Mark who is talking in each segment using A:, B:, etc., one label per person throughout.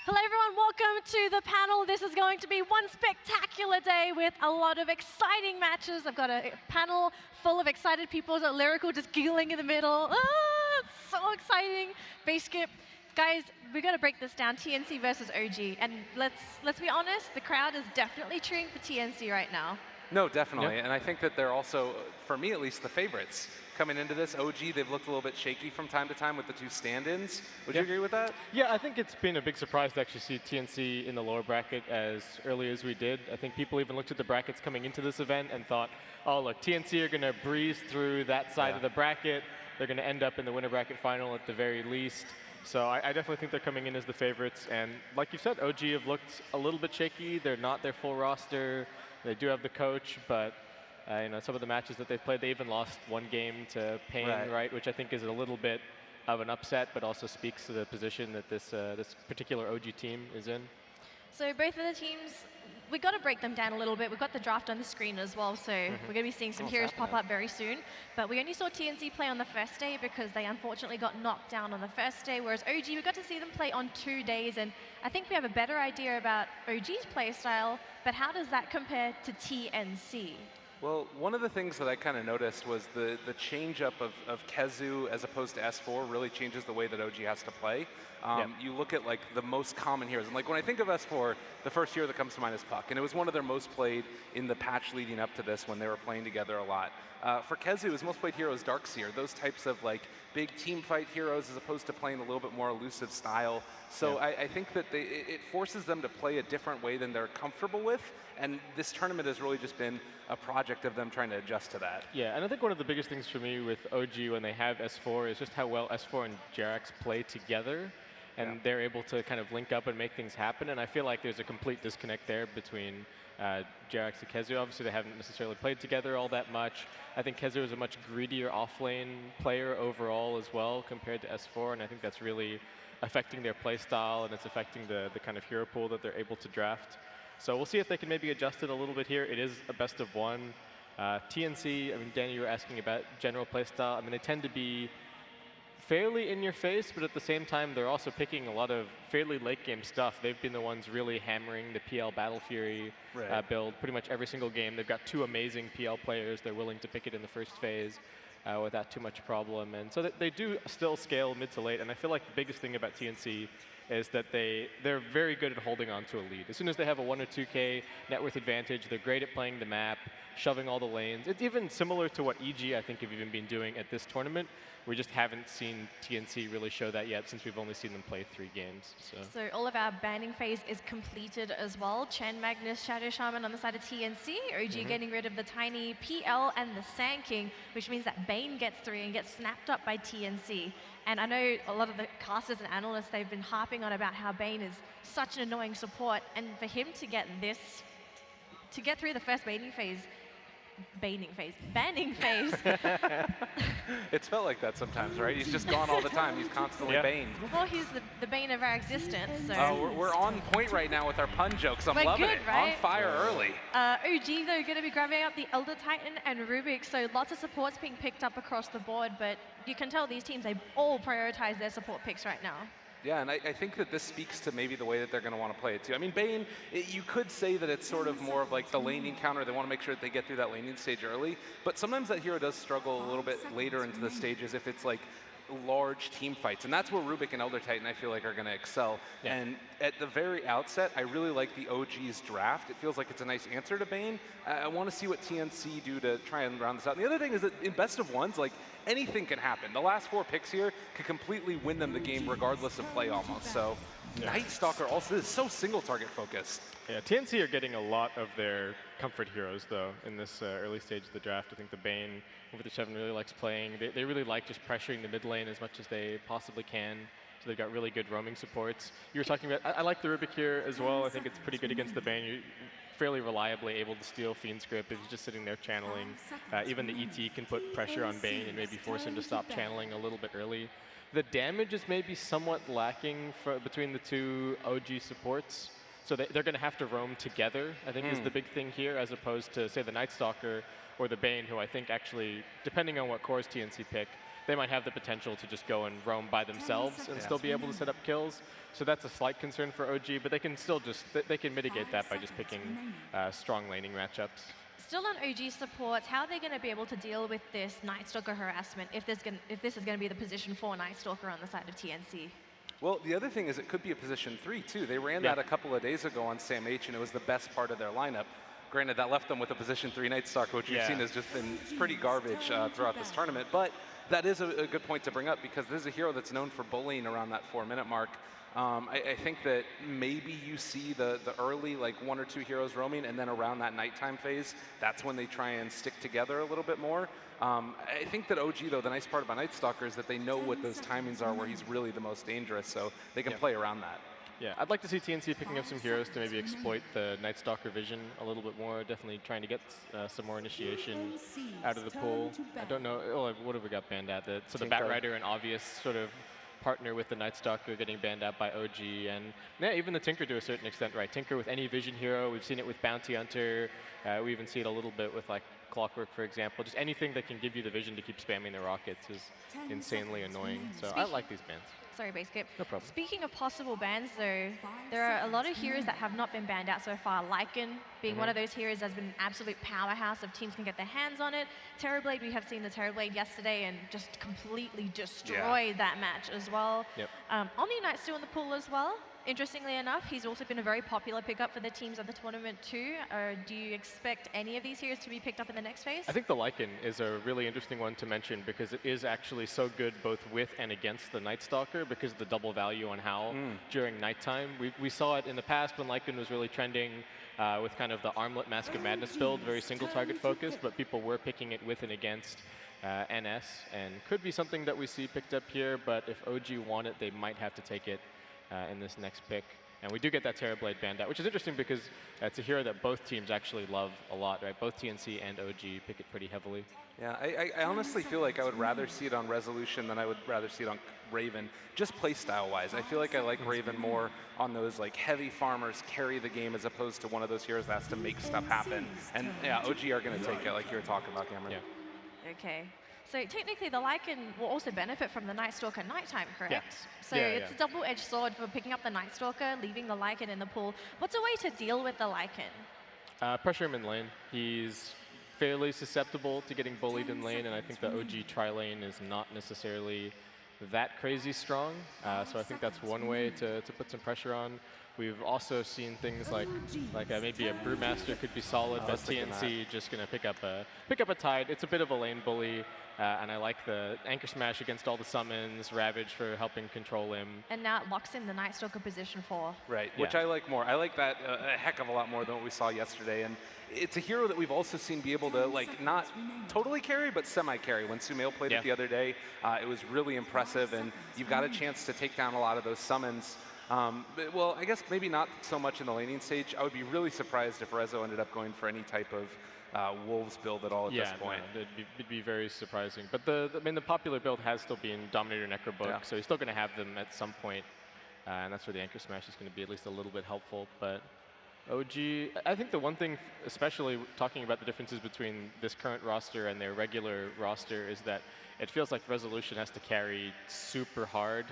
A: Hello everyone, welcome to the panel. This is going to be one spectacular day with a lot of exciting matches. I've got a panel full of excited people, so Lyrical just giggling in the middle. Ah, it's so exciting. Base skip. Guys, we've got to break this down. TNC versus OG. And let's be honest, the crowd is definitely cheering for TNC right now.
B: No, definitely. Yep. And I think that they're also, for me at least, the favorites. Coming into this, OG, they've looked a little bit shaky from time to time with the two stand-ins. Would you agree with that?
C: Yeah, I think it's been a big surprise to actually see TNC in the lower bracket as early as we did. I think people even looked at the brackets coming into this event and thought, oh, look, TNC are going to breeze through that side of the bracket. They're going to end up in the winner bracket final at the very least. So I definitely think they're coming in as the favorites. And like you said, OG have looked a little bit shaky. They're not their full roster. They do have the coach, but some of the matches that they've played, they even lost one game to Pain, right? Which I think is a little bit of an upset, but also speaks to the position that this particular OG team is in.
A: So both of the teams, we've got to break them down a little bit. We've got the draft on the screen as well, so we're going to be seeing some heroes pop up very soon. But we only saw TNC play on the first day because they unfortunately got knocked down on the first day, whereas OG, we got to see them play on 2 days, and I think we have a better idea about OG's play style, but how does that compare to TNC?
B: Well, one of the things that I kind of noticed was the change-up of Kezu as opposed to S4 really changes the way that OG has to play. You look at like the most common heroes, and like when I think of S4, the first hero that comes to mind is Puck, and it was one of their most played in the patch leading up to this when they were playing together a lot. For Kezu, his most played hero is Darkseer, those types of like big team fight heroes as opposed to playing a little bit more elusive style. So I think that it forces them to play a different way than they're comfortable with, and this tournament has really just been a project of them trying to adjust to that.
C: Yeah, and I think one of the biggest things for me with OG when they have S4 is just how well S4 and Jerax play together, and they're able to kind of link up and make things happen, and I feel like there's a complete disconnect there between Jerax and Kezu. Obviously, they haven't necessarily played together all that much. I think Kezu is a much greedier offlane player overall as well compared to S4, and I think that's really affecting their play style, and it's affecting the kind of hero pool that they're able to draft. So we'll see if they can maybe adjust it a little bit here. It is a best of one. TNC, I mean, Danny, you were asking about general play style. I mean, they tend to be fairly in your face, but at the same time, they're also picking a lot of fairly late game stuff. They've been the ones really hammering the PL Battle Fury build pretty much every single game. They've got 2 amazing PL players. They're willing to pick it in the first phase without too much problem. And so they do still scale mid to late. And I feel like the biggest thing about TNC is that they're very good at holding on to a lead. As soon as they have a 1 or 2K net worth advantage, they're great at playing the map, shoving all the lanes. It's even similar to what EG, I think, have even been doing at this tournament. We just haven't seen TNC really show that yet since we've only seen them play 3 games.
A: So all of our banning phase is completed as well. Chen, Magnus, Shadow Shaman on the side of TNC, OG getting rid of the Tiny, PL, and the Sand King, which means that Bane gets 3 and gets snapped up by TNC. And I know a lot of the casters and analysts, they've been harping on about how Bane is such an annoying support, and for him to get this, to get through the first banning phase.
B: It's felt like that sometimes, right? He's just gone all the time. He's constantly baned.
A: Well, he's the bane of our existence. So.
B: We're on point right now with our pun jokes. I'm loving it.
A: Right?
B: On fire early.
A: OG, though, going to be grabbing up the Elder Titan and Rubik, so lots of supports being picked up across the board, but you can tell these teams, they all prioritize their support picks right now.
B: Yeah, and I think that this speaks to maybe the way that they're going to want to play it too. I mean, Bane, you could say that it's sort of more of like the laning counter. They want to make sure that they get through that laning stage early, but sometimes that hero does struggle a little bit later into the stages if it's like large team fights, and that's where Rubik and Elder Titan I feel like are going to excel. And at the very outset, I really like the OG's draft. It feels like it's a nice answer to Bane. I want to see what TNC do to try and round this out. And the other thing is that in best of ones, like anything can happen. The last 4 picks here could completely win them the game regardless of play almost. So Night Stalker also is so single target focused.
C: Yeah, TNC are getting a lot of their comfort heroes though in this early stage of the draft. I think the Bane over the 7 really likes playing. They really like just pressuring the mid lane as much as they possibly can. So they've got really good roaming supports. You were talking about, I like the Rubik here as well. I think it's pretty good against the Bane. You're fairly reliably able to steal Fiend's Grip if he's just sitting there channeling. Even the ET can put pressure on Bane and maybe force him to stop channeling a little bit early. The damage is maybe somewhat lacking between the 2 OG supports. So they're going to have to roam together, I think is the big thing here, as opposed to, say, the Night Stalker or the Bane, who I think actually, depending on what cores TNC pick, they might have the potential to just go and roam by themselves and still be able to set up kills. So that's a slight concern for OG, but they can still just, they can mitigate that by just picking strong laning matchups.
A: Still on OG supports, how are they going to be able to deal with this Night Stalker harassment if this is going to be the position 4 Night Stalker on the side of TNC?
B: Well, the other thing is it could be a position 3 too. They ran that a couple of days ago on Sam H, and it was the best part of their lineup. Granted, that left them with a position 3 Night Stalker, which we've seen has just been pretty garbage throughout this tournament. But that is a good point to bring up, because this is a hero that's known for bullying around that 4-minute mark. I think that maybe you see the early, like 1 or 2 heroes roaming, and then around that nighttime phase, that's when they try and stick together a little bit more. I think that OG, though, the nice part about Night Stalker is that they know what those timings are where he's really the most dangerous, so they can play around that.
C: Yeah, I'd like to see TNC picking up some heroes to maybe exploit the Night Stalker vision a little bit more. Definitely trying to get some more initiation out of the pool. I don't know, what have we got banned at? So the Batrider and Obvious sort of partner with the Night Stalker getting banned out by OG, and yeah, even the Tinker to a certain extent, right? Tinker with any vision hero. We've seen it with Bounty Hunter. We even see it a little bit with like Clockwork, for example. Just anything that can give you the vision to keep spamming the rockets is insanely annoying. So I like these bans.
A: Sorry, Basecap.
C: No problem.
A: Speaking of possible bans, though, there are a lot of heroes that have not been banned out so far. Lycan being one of those heroes that's been an absolute powerhouse if teams can get their hands on it. Terrorblade, we have seen the Terrorblade yesterday and just completely destroyed that match as well. Omni Knight's still in the pool as well. Interestingly enough, he's also been a very popular pickup for the teams of the tournament too. Do you expect any of these heroes to be picked up in the next phase?
C: I think the Lycan is a really interesting one to mention, because it is actually so good both with and against the Night Stalker because of the double value on Howl during nighttime. We saw it in the past when Lycan was really trending with kind of the Armlet Mask of Madness build, very single target focused, but people were picking it with and against NS, and could be something that we see picked up here, but if OG want it, they might have to take it in this next pick. And we do get that Terrorblade banned out, which is interesting because it's a hero that both teams actually love a lot, right? Both TNC and OG pick it pretty heavily.
B: Yeah, I honestly feel like I would rather see it on Resolution than I would rather see it on Raven, just playstyle-wise. I feel like I like Raven more on those like heavy farmers carry the game as opposed to one of those heroes that has to make stuff happen. And yeah, OG are going to take it like you were talking about, Cameron.
C: Yeah.
A: Okay. So technically, the Lycan will also benefit from the Night Stalker nighttime, correct?
C: Yeah.
A: So it's a double-edged sword for picking up the Night Stalker, leaving the Lycan in the pool. What's a way to deal with the Lycan?
C: Pressure him in lane. He's fairly susceptible to getting bullied in lane, and I think the OG tri-lane is not necessarily that crazy strong. So I think that's one way to put some pressure on. We've also seen things like maybe a Brewmaster could be solid, but TNC just going to pick up a Tide. It's a bit of a lane bully, and I like the Anchor Smash against all the summons, Ravage for helping control him.
A: And now it locks in the Night Stalker position 4.
B: Right, which I like more. I like that a heck of a lot more than what we saw yesterday. And it's a hero that we've also seen be able to like not totally carry, but semi-carry. When Sumail played it the other day, it was really impressive, and you've got a chance to take down a lot of those summons. Well, I guess maybe not so much in the laning stage. I would be really surprised if Rezo ended up going for any type of Wolves build at all at this point.
C: No, it'd be very surprising. But I mean, the popular build has still been Dominator Necrobook, so he's still going to have them at some point, and that's where the Anchor Smash is going to be at least a little bit helpful. But OG, I think the one thing, especially talking about the differences between this current roster and their regular roster, is that it feels like Resolution has to carry super hard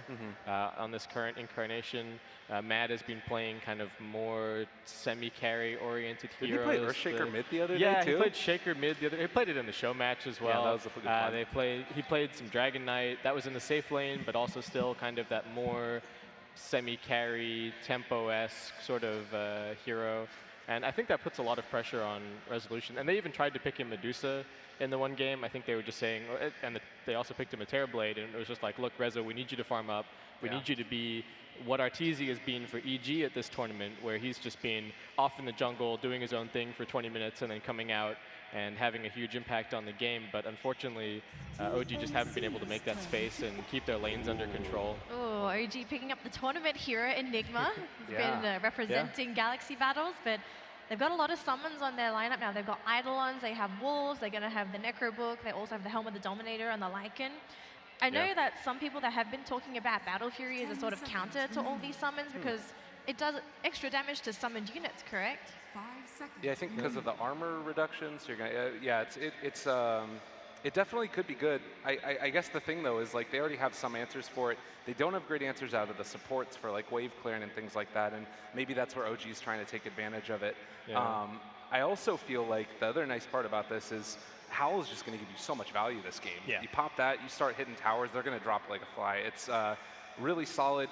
C: on this current incarnation. Mad has been playing kind of more semi-carry oriented heroes.
B: Did he play Earthshaker mid the other day too?
C: Yeah, he played Shaker mid the other day. He played it in the show match as well.
B: Yeah, that was a good one.
C: He played some Dragon Knight. That was in the safe lane, but also still kind of that more semi-carry, tempo-esque sort of hero. And I think that puts a lot of pressure on Resolution. And they even tried to pick him Medusa in the one game. I think they were just saying, and they also picked him a Terrorblade, and it was just like, look, Rezo, we need you to farm up. We need you to be what Arteezy has been for EG at this tournament, where he's just been off in the jungle, doing his own thing for 20 minutes, and then coming out and having a huge impact on the game. But unfortunately, OG just haven't been able to make that space and keep their lanes under control.
A: Oh, OG picking up the tournament hero, Enigma. He's been representing Galaxy Battles, but they've got a lot of summons on their lineup now. They've got Eidolons, they have Wolves, they're going to have the Necrobook, they also have the Helm of the Dominator and the Lycan. I know that some people that have been talking about Battle Fury as a sort of counter to all these summons because it does extra damage to summoned units, correct?
B: Yeah, I think because of the armor reductions, you're gonna. It definitely could be good. I guess the thing though is like they already have some answers for it. They don't have great answers out of the supports for like wave clearing and things like that, and maybe that's where OG is trying to take advantage of it.
C: Yeah.
B: I also feel like the other nice part about this is Howl is just going to give you so much value this game.
D: Yeah.
B: You pop that, you start hitting towers, they're going to drop like a fly. It's really solid.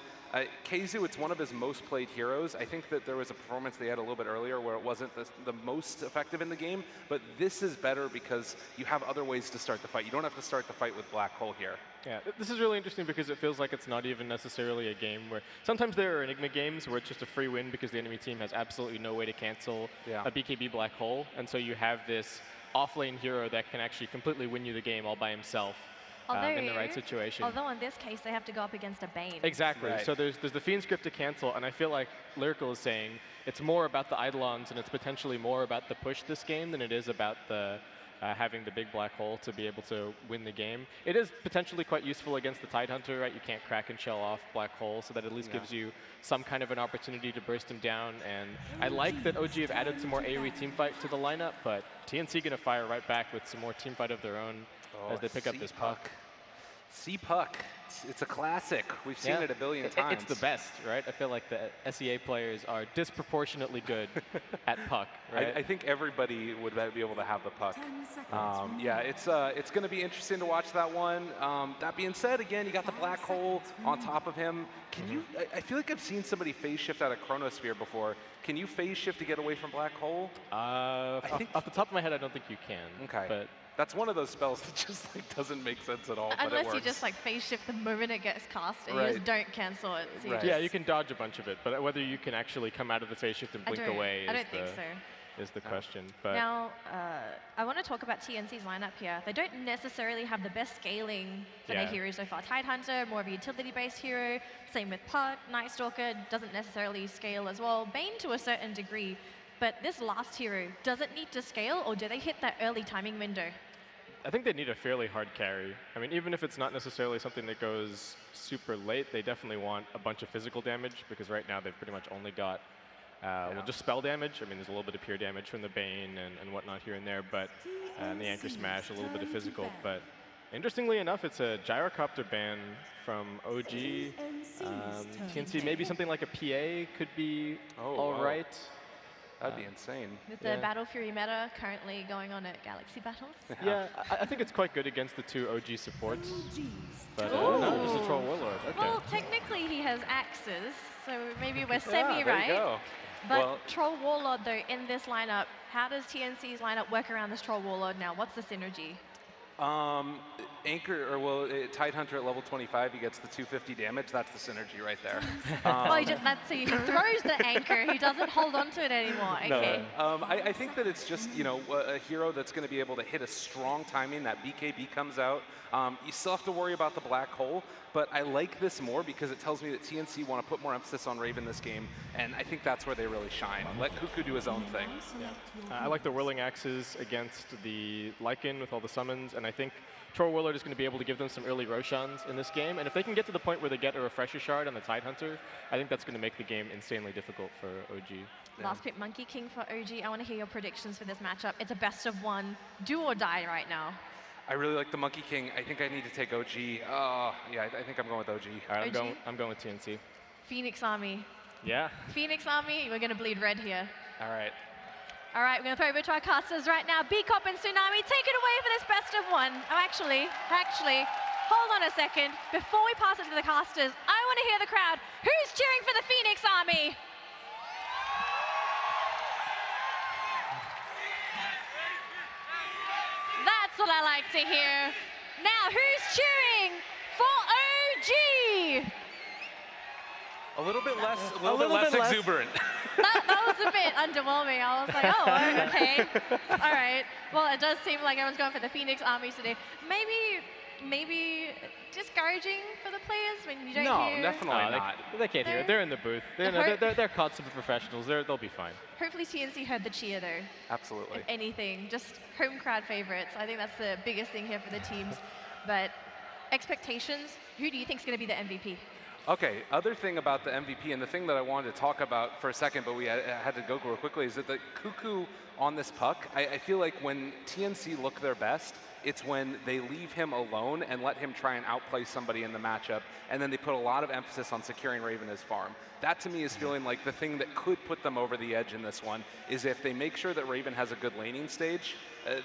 B: Keizu, it's one of his most played heroes. I think that there was a performance they had a little bit earlier where it wasn't the most effective in the game, but this is better because you have other ways to start the fight. You don't have to start the fight with Black Hole here.
C: Yeah, this is really interesting because it feels like it's not even necessarily a game where sometimes there are Enigma games where it's just a free win because the enemy team has absolutely no way to cancel a BKB Black Hole, and so you have this off-lane hero that can actually completely win you the game all by himself. In the right situation.
A: Although in this case, they have to go up against a Bane.
C: Exactly.
B: Right.
C: So there's the Fiend script to cancel, and I feel like Lyrical is saying it's more about the Eidolons and it's potentially more about the push this game than it is about the having the big black hole to be able to win the game. It is potentially quite useful against the Tidehunter, right? You can't crack and shell off black hole, so that at least gives you some kind of an opportunity to burst him down. And I like that OG have added some more AoE teamfight to the lineup, but TNC gonna fire right back with some more teamfight of their own as they pick up this puck.
B: C-Puck. It's a classic. We've seen it a billion times.
C: It's the best, right? I feel like the SEA players are disproportionately good at puck, right?
B: I think everybody would be able to have the puck. Yeah, it's going to be interesting to watch that one. That being said, again, you got the black hole on top of him. Can you? I feel like I've seen somebody phase shift out of Chronosphere before. Can you phase shift to get away from black hole?
C: Off the top of my head, I don't think you can.
B: Okay.
C: But
B: that's one of those spells that just like doesn't make sense at all.
A: Unless
B: but it works.
A: you just like phase shift the moment it gets cast and you just don't cancel it. So
C: yeah, you can dodge a bunch of it, but whether you can actually come out of the phase shift and blink away is the question. But
A: now, I want to talk about TNC's lineup here. They don't necessarily have the best scaling for their heroes so far. Tidehunter, more of a utility-based hero. Same with Puck. Night Stalker doesn't necessarily scale as well. Bane to a certain degree. But this last hero, does it need to scale, or do they hit that early timing window?
C: I think they need a fairly hard carry. I mean, even if it's not necessarily something that goes super late, they definitely want a bunch of physical damage, because right now they've pretty much only got well, just spell damage. I mean, there's a little bit of pure damage from the Bane and whatnot here and there, but and the Anchor Smash, a little bit of physical. But interestingly enough, it's a gyrocopter ban from OG. TNC, maybe something like a PA could be all right.
B: That'd be insane.
A: With the Battle Fury meta currently going on at Galaxy Battles.
C: Yeah, I think it's quite good against the two OG supports. But no, just a Troll Warlord. Okay.
A: Well, technically he has axes, so maybe we're semi-right.
B: There you go.
A: But Troll Warlord, though, in this lineup, how does TNC's lineup work around this Troll Warlord now? What's the synergy?
B: Tidehunter at level 25, he gets the 250 damage. That's the synergy right there.
A: Well, he throws the anchor. He doesn't hold on to it anymore. Okay.
B: No. I think that it's just, a hero that's going to be able to hit a strong timing. That BKB comes out. You still have to worry about the black hole, but I like this more because it tells me that TNC want to put more emphasis on Raven this game, and I think that's where they really shine. Let Cuckoo do his own thing.
C: Yeah. I like the Whirling Axes against the Lycan with all the summons, and I think Troll Warlord is going to be able to give them some early Roshans in this game, and if they can get to the point where they get a Refresher Shard on the Tidehunter, I think that's going to make the game insanely difficult for OG.
A: Last pick, Monkey King for OG. I want to hear your predictions for this matchup. It's a best of one, do or die right now.
B: I really like the Monkey King. I think I need to take OG. Yeah, I think I'm going with OG.
C: All right, I'm going with TNC.
A: Phoenix Army.
C: Yeah.
A: Phoenix Army, we're going to bleed red here.
B: All right.
A: All right, we're going to throw over to our casters right now. B-Cop and Tsunami, take it away for this best of one. Oh, actually, hold on a second. Before we pass it to the casters, I want to hear the crowd. Who's cheering for the Phoenix Army? That's what I like to hear. Now, who's cheering for OG?
B: A little bit less exuberant.
A: That was a bit underwhelming. I was like, oh, okay. All right. Well, it does seem like everyone's going for the Phoenix Army today. Maybe discouraging for the players when you don't hear?
B: No, definitely not.
C: They can't hear it. They're in the booth. They're consummate professionals. They'll be fine.
A: Hopefully TNC heard the cheer, though.
B: Absolutely.
A: If anything, just home crowd favorites. I think that's the biggest thing here for the teams. But expectations, who do you think is going to be the MVP?
B: Okay, other thing about the MVP, and the thing that I wanted to talk about for a second, but we had to go real quickly, is that the Cuckoo on this puck, I feel like when TNC look their best, It's when they leave him alone and let him try and outplay somebody in the matchup, and then they put a lot of emphasis on securing Raven as farm. That to me is feeling like the thing that could put them over the edge in this one is if they make sure that Raven has a good laning stage.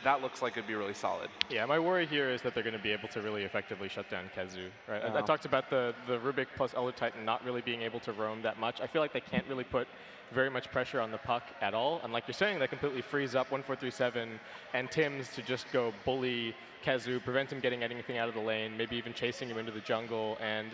B: That looks like it'd be really solid.
C: Yeah, my worry here is that they're going to be able to really effectively shut down KheZu. Right? I talked about the Rubik plus Elder Titan not really being able to roam that much. I feel like they can't really put very much pressure on the puck at all. And like you're saying, that completely frees up 1437 and Tim's to just go bully KheZu, prevent him getting anything out of the lane, maybe even chasing him into the jungle. And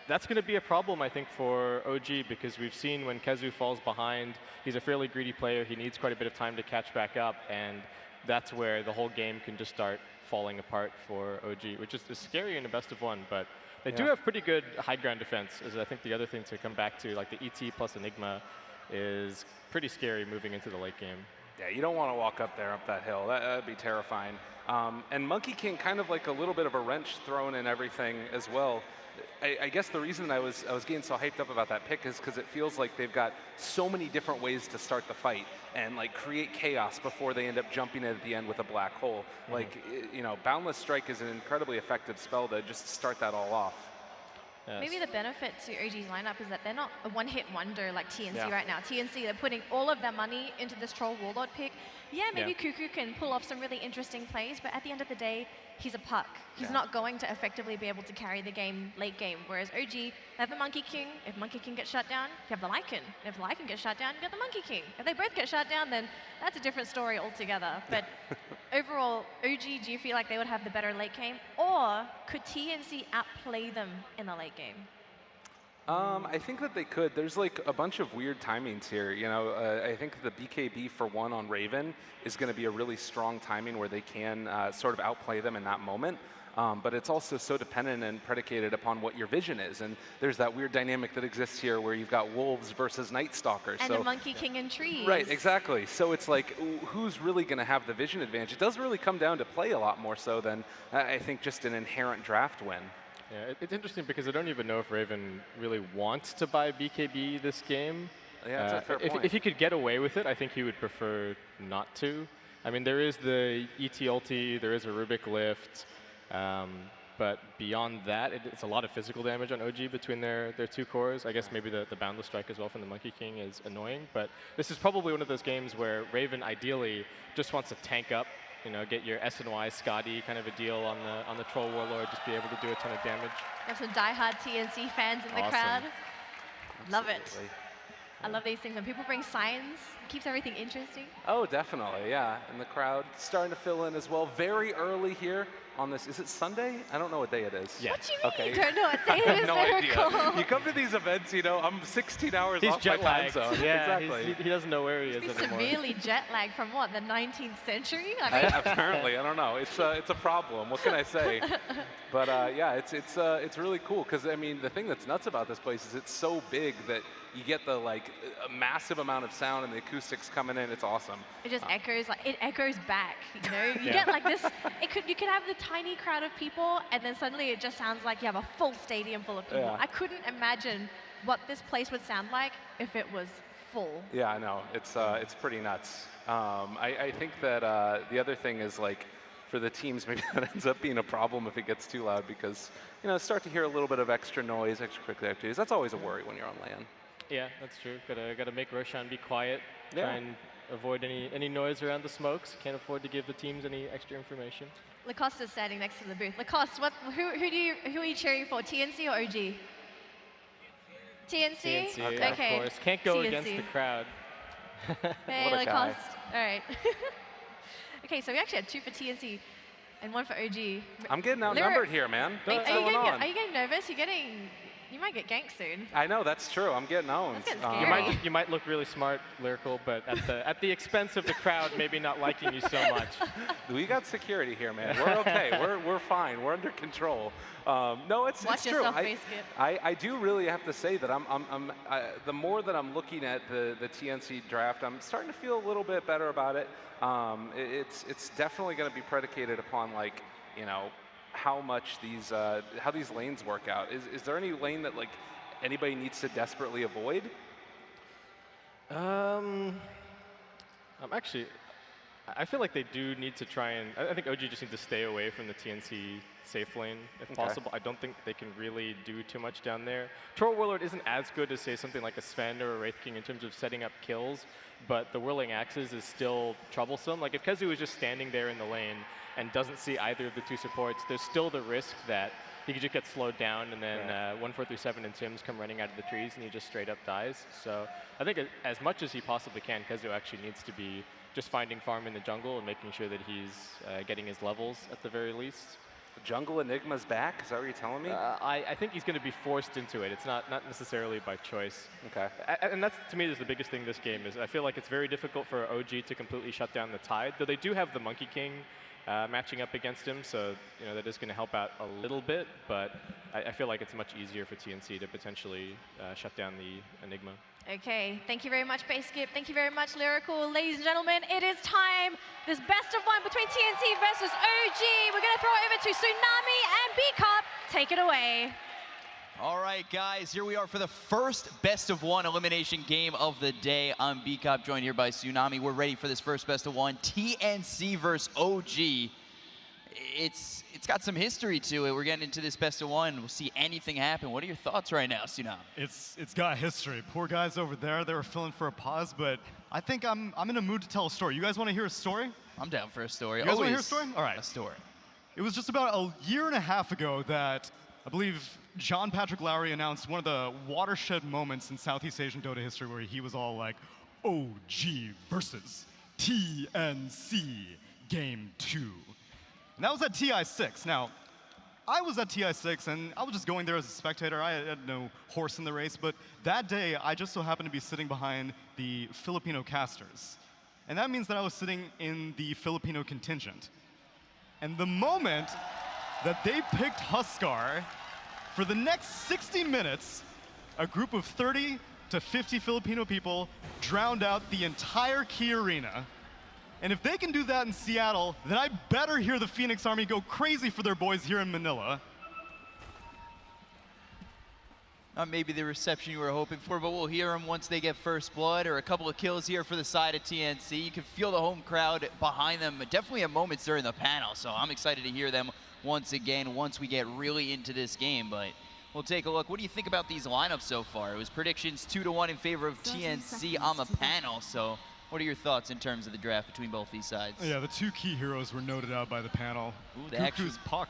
C: that's going to be a problem, I think, for OG, because we've seen when KheZu falls behind, he's a fairly greedy player. He needs quite a bit of time to catch back up, and that's where the whole game can just start falling apart for OG, which is scary in a best of one. But they do have pretty good high ground defense, is I think the other thing to come back to. Like the ET plus Enigma is pretty scary moving into the late game.
B: Yeah, you don't want to walk up there, up that hill. That'd be terrifying. And Monkey King, kind of like a little bit of a wrench thrown in everything as well. I guess the reason I was getting so hyped up about that pick is because it feels like they've got so many different ways to start the fight and like create chaos before they end up jumping at the end with a black hole. Like, you know, Boundless Strike is an incredibly effective spell to just start that all off.
C: Yes.
A: Maybe the benefit to OG's lineup is that they're not a one-hit wonder like TNC right now. TNC, they're putting all of their money into this Troll Warlord pick. Yeah, maybe Cuckoo can pull off some really interesting plays, but at the end of the day, he's a puck. He's not going to effectively be able to carry the game late game. Whereas OG, they have the Monkey King. If Monkey King gets shut down, you have the Lycan. If the Lycan gets shut down, you got the Monkey King. If they both get shut down, then that's a different story altogether. But overall, OG, do you feel like they would have the better late game? Or could TNC outplay them in the late game?
B: I think that they could. There's like a bunch of weird timings here. You know, I think the BKB for one on Raven is going to be a really strong timing where they can sort of outplay them in that moment. But it's also so dependent and predicated upon what your vision is. And there's that weird dynamic that exists here where you've got wolves versus night stalkers.
A: And the Monkey King and trees.
B: Right, exactly. So it's like, who's really going to have the vision advantage? It does really come down to play a lot more so than, I think, just an inherent draft win.
C: Yeah, it's interesting because I don't even know if Raven really wants to buy BKB this game.
B: Yeah, that's a fair point.
C: If he could get away with it, I think he would prefer not to. I mean, there is the ET ulti, there is a Rubik lift, but beyond that, it's a lot of physical damage on OG between their two cores. I guess maybe the Boundless Strike as well from the Monkey King is annoying, but this is probably one of those games where Raven ideally just wants to tank up, you know, get your SNY Scotty kind of a deal on the Troll Warlord, just be able to do a ton of damage.
A: We have some diehard TNC fans in the crowd. Love it. I love these things. When people bring signs, it keeps everything interesting.
B: Oh, definitely, yeah. And the crowd starting to fill in as well. Very early here on this. Is it Sunday? I don't know what day it is.
C: Yeah.
A: What do you mean
B: Okay.
A: you don't know what day it is?
B: No
A: Miracle?
B: idea. You come to these events, you know, I'm 16 hours
C: He's
B: off my
C: jet
B: time
C: lagged.
B: zone.
C: Yeah,
B: exactly.
C: he doesn't know where he is
A: He's
C: anymore.
A: severely jet lagged from what, the 19th century? I mean,
B: Apparently, I don't know. It's a problem. What can I say? But yeah, it's really cool because I mean the thing that's nuts about this place is it's so big that you get the like a massive amount of sound and the acoustics coming in. It's awesome.
A: it just echoes, like it echoes back. You know, you get like this. You could have the tiny crowd of people, and then suddenly it just sounds like you have a full stadium full of people.
B: Yeah.
A: I couldn't imagine what this place would sound like if it was full.
B: Yeah, I know. It's pretty nuts. I think that the other thing is like for the teams, maybe that ends up being a problem if it gets too loud because, you know, start to hear a little bit of extra noise, extracurricular activities. That's always a worry when you're on LAN.
C: Yeah, that's true. Gotta make Roshan be quiet.
B: Yeah.
C: Try and avoid any noise around the smokes. Can't afford to give the teams any extra information.
A: Lacoste is standing next to the booth. Lacoste, who are you cheering for? TNC or OG? TNC?
C: TNC,
A: Okay.
C: of course. Can't go
A: TNC.
C: against the crowd.
A: Hey,
B: What a guy.
A: Lacoste. All right. Okay, so we actually had 2 for TNC and 1 for OG.
B: I'm getting outnumbered here, man.
A: Are,
B: What's
A: are you
B: going
A: getting,
B: on?
A: are you getting nervous? You might get ganked soon.
B: I know, that's true. I'm getting owned.
A: That's getting
C: You
A: scary.
C: might look really smart, Lyrical, but at the expense of the crowd maybe not liking you so much.
B: We got security here, man. We're okay. we're fine. We're under control. No, it's
A: Watch
B: true.
A: yourself, Basket.
B: I do really have to say that the more that I'm looking at the TNC draft, I'm starting to feel a little bit better about it. It's definitely going to be predicated upon like, you know, how these lanes work out. Is there any lane that like anybody needs to desperately avoid?
C: I'm actually, I feel like they do need to try and, I think OG just needs to stay away from the TNC safe lane if possible. I don't think they can really do too much down there. Troll Warlord isn't as good as, say, something like a Sven or a Wraith King in terms of setting up kills, but the Whirling Axes is still troublesome. Like if Kezu is just standing there in the lane and doesn't see either of the two supports, there's still the risk that he could just get slowed down and then 1437 and Sims come running out of the trees and he just straight up dies. So I think as much as he possibly can, Kezu actually needs to be just finding farm in the jungle and making sure that he's getting his levels at the very least.
B: Jungle Enigma's back? Is that what you're telling me?
C: I think he's going to be forced into it. It's not necessarily by choice.
B: Okay.
C: And that's, to me, is the biggest thing this game is. I feel like it's very difficult for OG to completely shut down the Tide, though they do have the Monkey King matching up against him, so that is going to help out a little bit, but I feel like it's much easier for TNC to potentially shut down the Enigma.
A: Okay, thank you very much, Baseskip. Thank you very much, Lyrical. Ladies and gentlemen, it is time. This best of one between TNC versus OG. We're going to throw it over to Tsunami and B-Cup. Take it away.
D: All right, guys, here we are for the first best of one elimination game of the day. I'm B-Cup, joined here by Tsunami. We're ready for this first best of one. TNC versus OG. It's got some history to it. We're getting into this best of one. We'll see anything happen. What are your thoughts right now, Tsunami?
E: It's got history. Poor guys over there, they were filling for a pause, but I think I'm in a mood to tell a story. You guys want to hear a story?
D: I'm down for a story.
E: You guys want to hear a
D: Always
E: story? All right.
D: a story.
E: It was just about a year and a half ago that I believe John Patrick Lowry announced one of the watershed moments in Southeast Asian Dota history where he was all like, OG versus TNC Game 2. And that was at TI6. Now, I was at TI6, and I was just going there as a spectator. I had no horse in the race, but that day, I just so happened to be sitting behind the Filipino casters. And that means that I was sitting in the Filipino contingent. And the moment that they picked Huskar, for the next 60 minutes, a group of 30 to 50 Filipino people drowned out the entire key arena. And if they can do that in Seattle, then I better hear the Phoenix Army go crazy for their boys here in Manila.
D: Not maybe the reception you were hoping for, but we'll hear them once they get first blood or a couple of kills here for the side of TNC. You can feel the home crowd behind them, definitely at moments during the panel, so I'm excited to hear them once again once we get really into this game. But we'll take a look. What do you think about these lineups so far? It was predictions 2-1 in favor of TNC on the panel, so what are your thoughts in terms of the draft between both these sides?
E: Yeah, the two key heroes were noted out by the panel.
D: Ooh,
E: Cuckoo's Puck.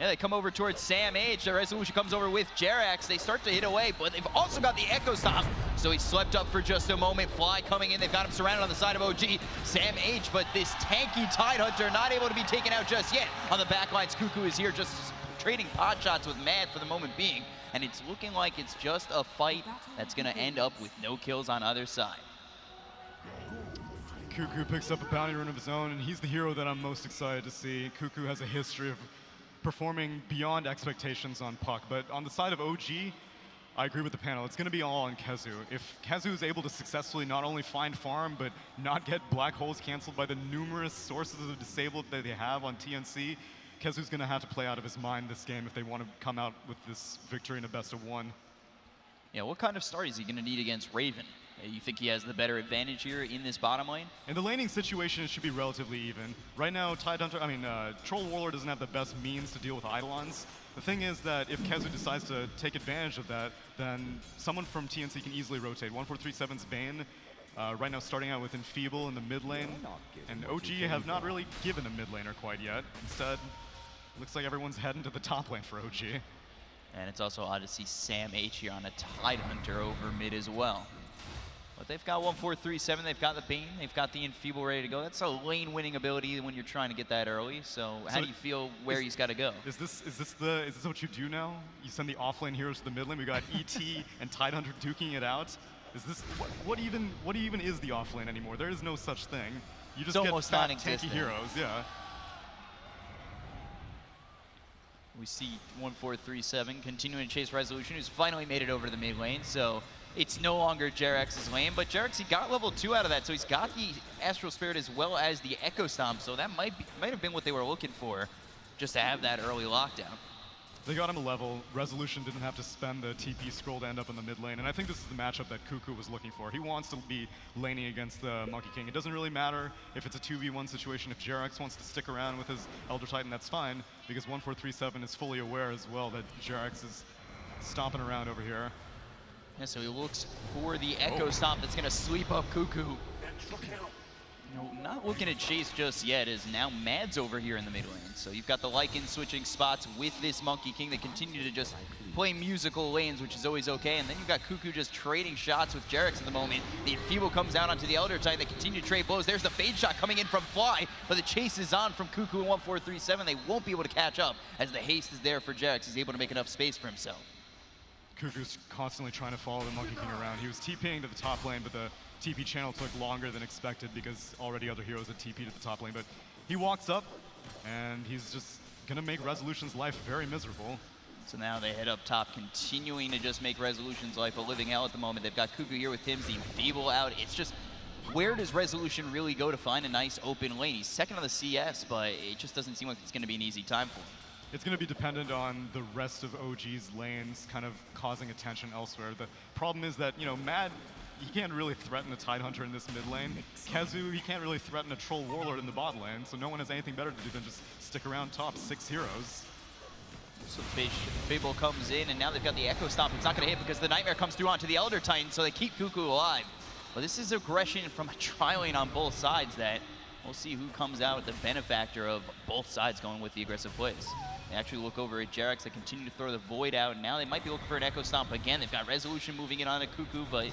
D: Yeah, they come over towards Sam H. The resolution comes over with Jerax. They start to hit away, but they've also got the Echo Stomp. So he slept up for just a moment. Fly coming in. They've got him surrounded on the side of OG. Sam H, but this tanky Tide Hunter not able to be taken out just yet. On the backlines, Cuckoo is here just trading pot shots with Mad for the moment being. And it's looking like it's just a fight that's going to end up with no kills on either side.
E: Cuckoo picks up a bounty rune of his own, and he's the hero that I'm most excited to see. Cuckoo has a history of performing beyond expectations on Puck, but on the side of OG, I agree with the panel. It's going to be all on Kezu. If Kezu is able to successfully not only find farm, but not get black holes canceled by the numerous sources of disabled that they have on TNC, Kezu's going to have to play out of his mind this game if they want to come out with this victory in a best of one.
D: Yeah, what kind of start is he going to need against Raven? You think he has the better advantage here in this bottom lane?
E: In the laning situation, it should be relatively even. Right now, Troll Warlord doesn't have the best means to deal with Eidolons. The thing is that if Kezu decides to take advantage of that, then someone from TNC can easily rotate. 1437's Bane, right now starting out with Enfeeble in the mid lane, and OG have not really given a mid laner quite yet. Instead, looks like everyone's heading to the top lane for OG.
D: And it's also odd to see Sam H here on a Tide Hunter over mid as well. But they've got 1437, they've got the Bane, they've got the Enfeeble ready to go. That's a lane winning ability when you're trying to get that early. So how do you feel where he's got to go?
E: Is this what you do now? You send the offlane heroes to the mid lane. We got ET and Tide Hunter duking it out. Is this what even is the offlane anymore? There is no such thing. You just get fat tanky heroes, yeah.
D: We see 1437 continuing to chase Resolution, who's finally made it over to the mid lane. So it's no longer Jerax's lane, but Jerax, he got level 2 out of that, so he's got the Astral Spirit as well as the Echo Stomp, so that might have been what they were looking for, just to have that early lockdown.
E: They got him a level. Resolution didn't have to spend the TP scroll to end up in the mid lane, and I think this is the matchup that Cuckoo was looking for. He wants to be laning against the Monkey King. It doesn't really matter if it's a 2v1 situation. If Jerax wants to stick around with his Elder Titan, that's fine, because 1437 is fully aware as well that Jerax is stomping around over here.
D: Yeah, so he looks for the Echo Stomp that's going to sweep up Cuckoo. No, not looking to chase just yet, as now Mad's over here in the mid lane. So you've got the Lycan switching spots with this Monkey King that continue to just play musical lanes, which is always okay. And then you've got Cuckoo just trading shots with Jerax at the moment. The Enfeeble comes out onto the Elder Titan. They continue to trade blows. There's the fade shot coming in from Fly, but the chase is on from Cuckoo and 1437. They won't be able to catch up as the haste is there for Jerax. He's able to make enough space for himself.
E: Cuckoo's constantly trying to follow the Monkey King around. He was TPing to the top lane, but the TP channel took longer than expected because already other heroes had TP'd to the top lane. But he walks up, and he's just gonna make Resolution's life very miserable.
D: So now they head up top, continuing to just make Resolution's life a living hell at the moment. They've got Cuckoo here with Tim's, the Enfeeble out. It's just, where does Resolution really go to find a nice open lane? He's second on the CS, but it just doesn't seem like it's gonna be an easy time for him.
E: It's going to be dependent on the rest of OG's lanes kind of causing attention elsewhere. The problem is that, you know, Mad, he can't really threaten a Tidehunter in this mid lane. Kezu, he can't really threaten a Troll Warlord in the bot lane, so no one has anything better to do than just stick around top 6 heroes.
D: So Fable comes in, and now they've got the Echo Stomp. It's not going to hit because the Nightmare comes through onto the Elder Titan, so they keep Cuckoo alive. But this is aggression from a tri-lane on both sides that we'll see who comes out the benefactor of both sides going with the aggressive plays. They actually look over at Jerax. They continue to throw the Void out, and now they might be looking for an Echo Stomp again. They've got Resolution moving in on a Cuckoo, but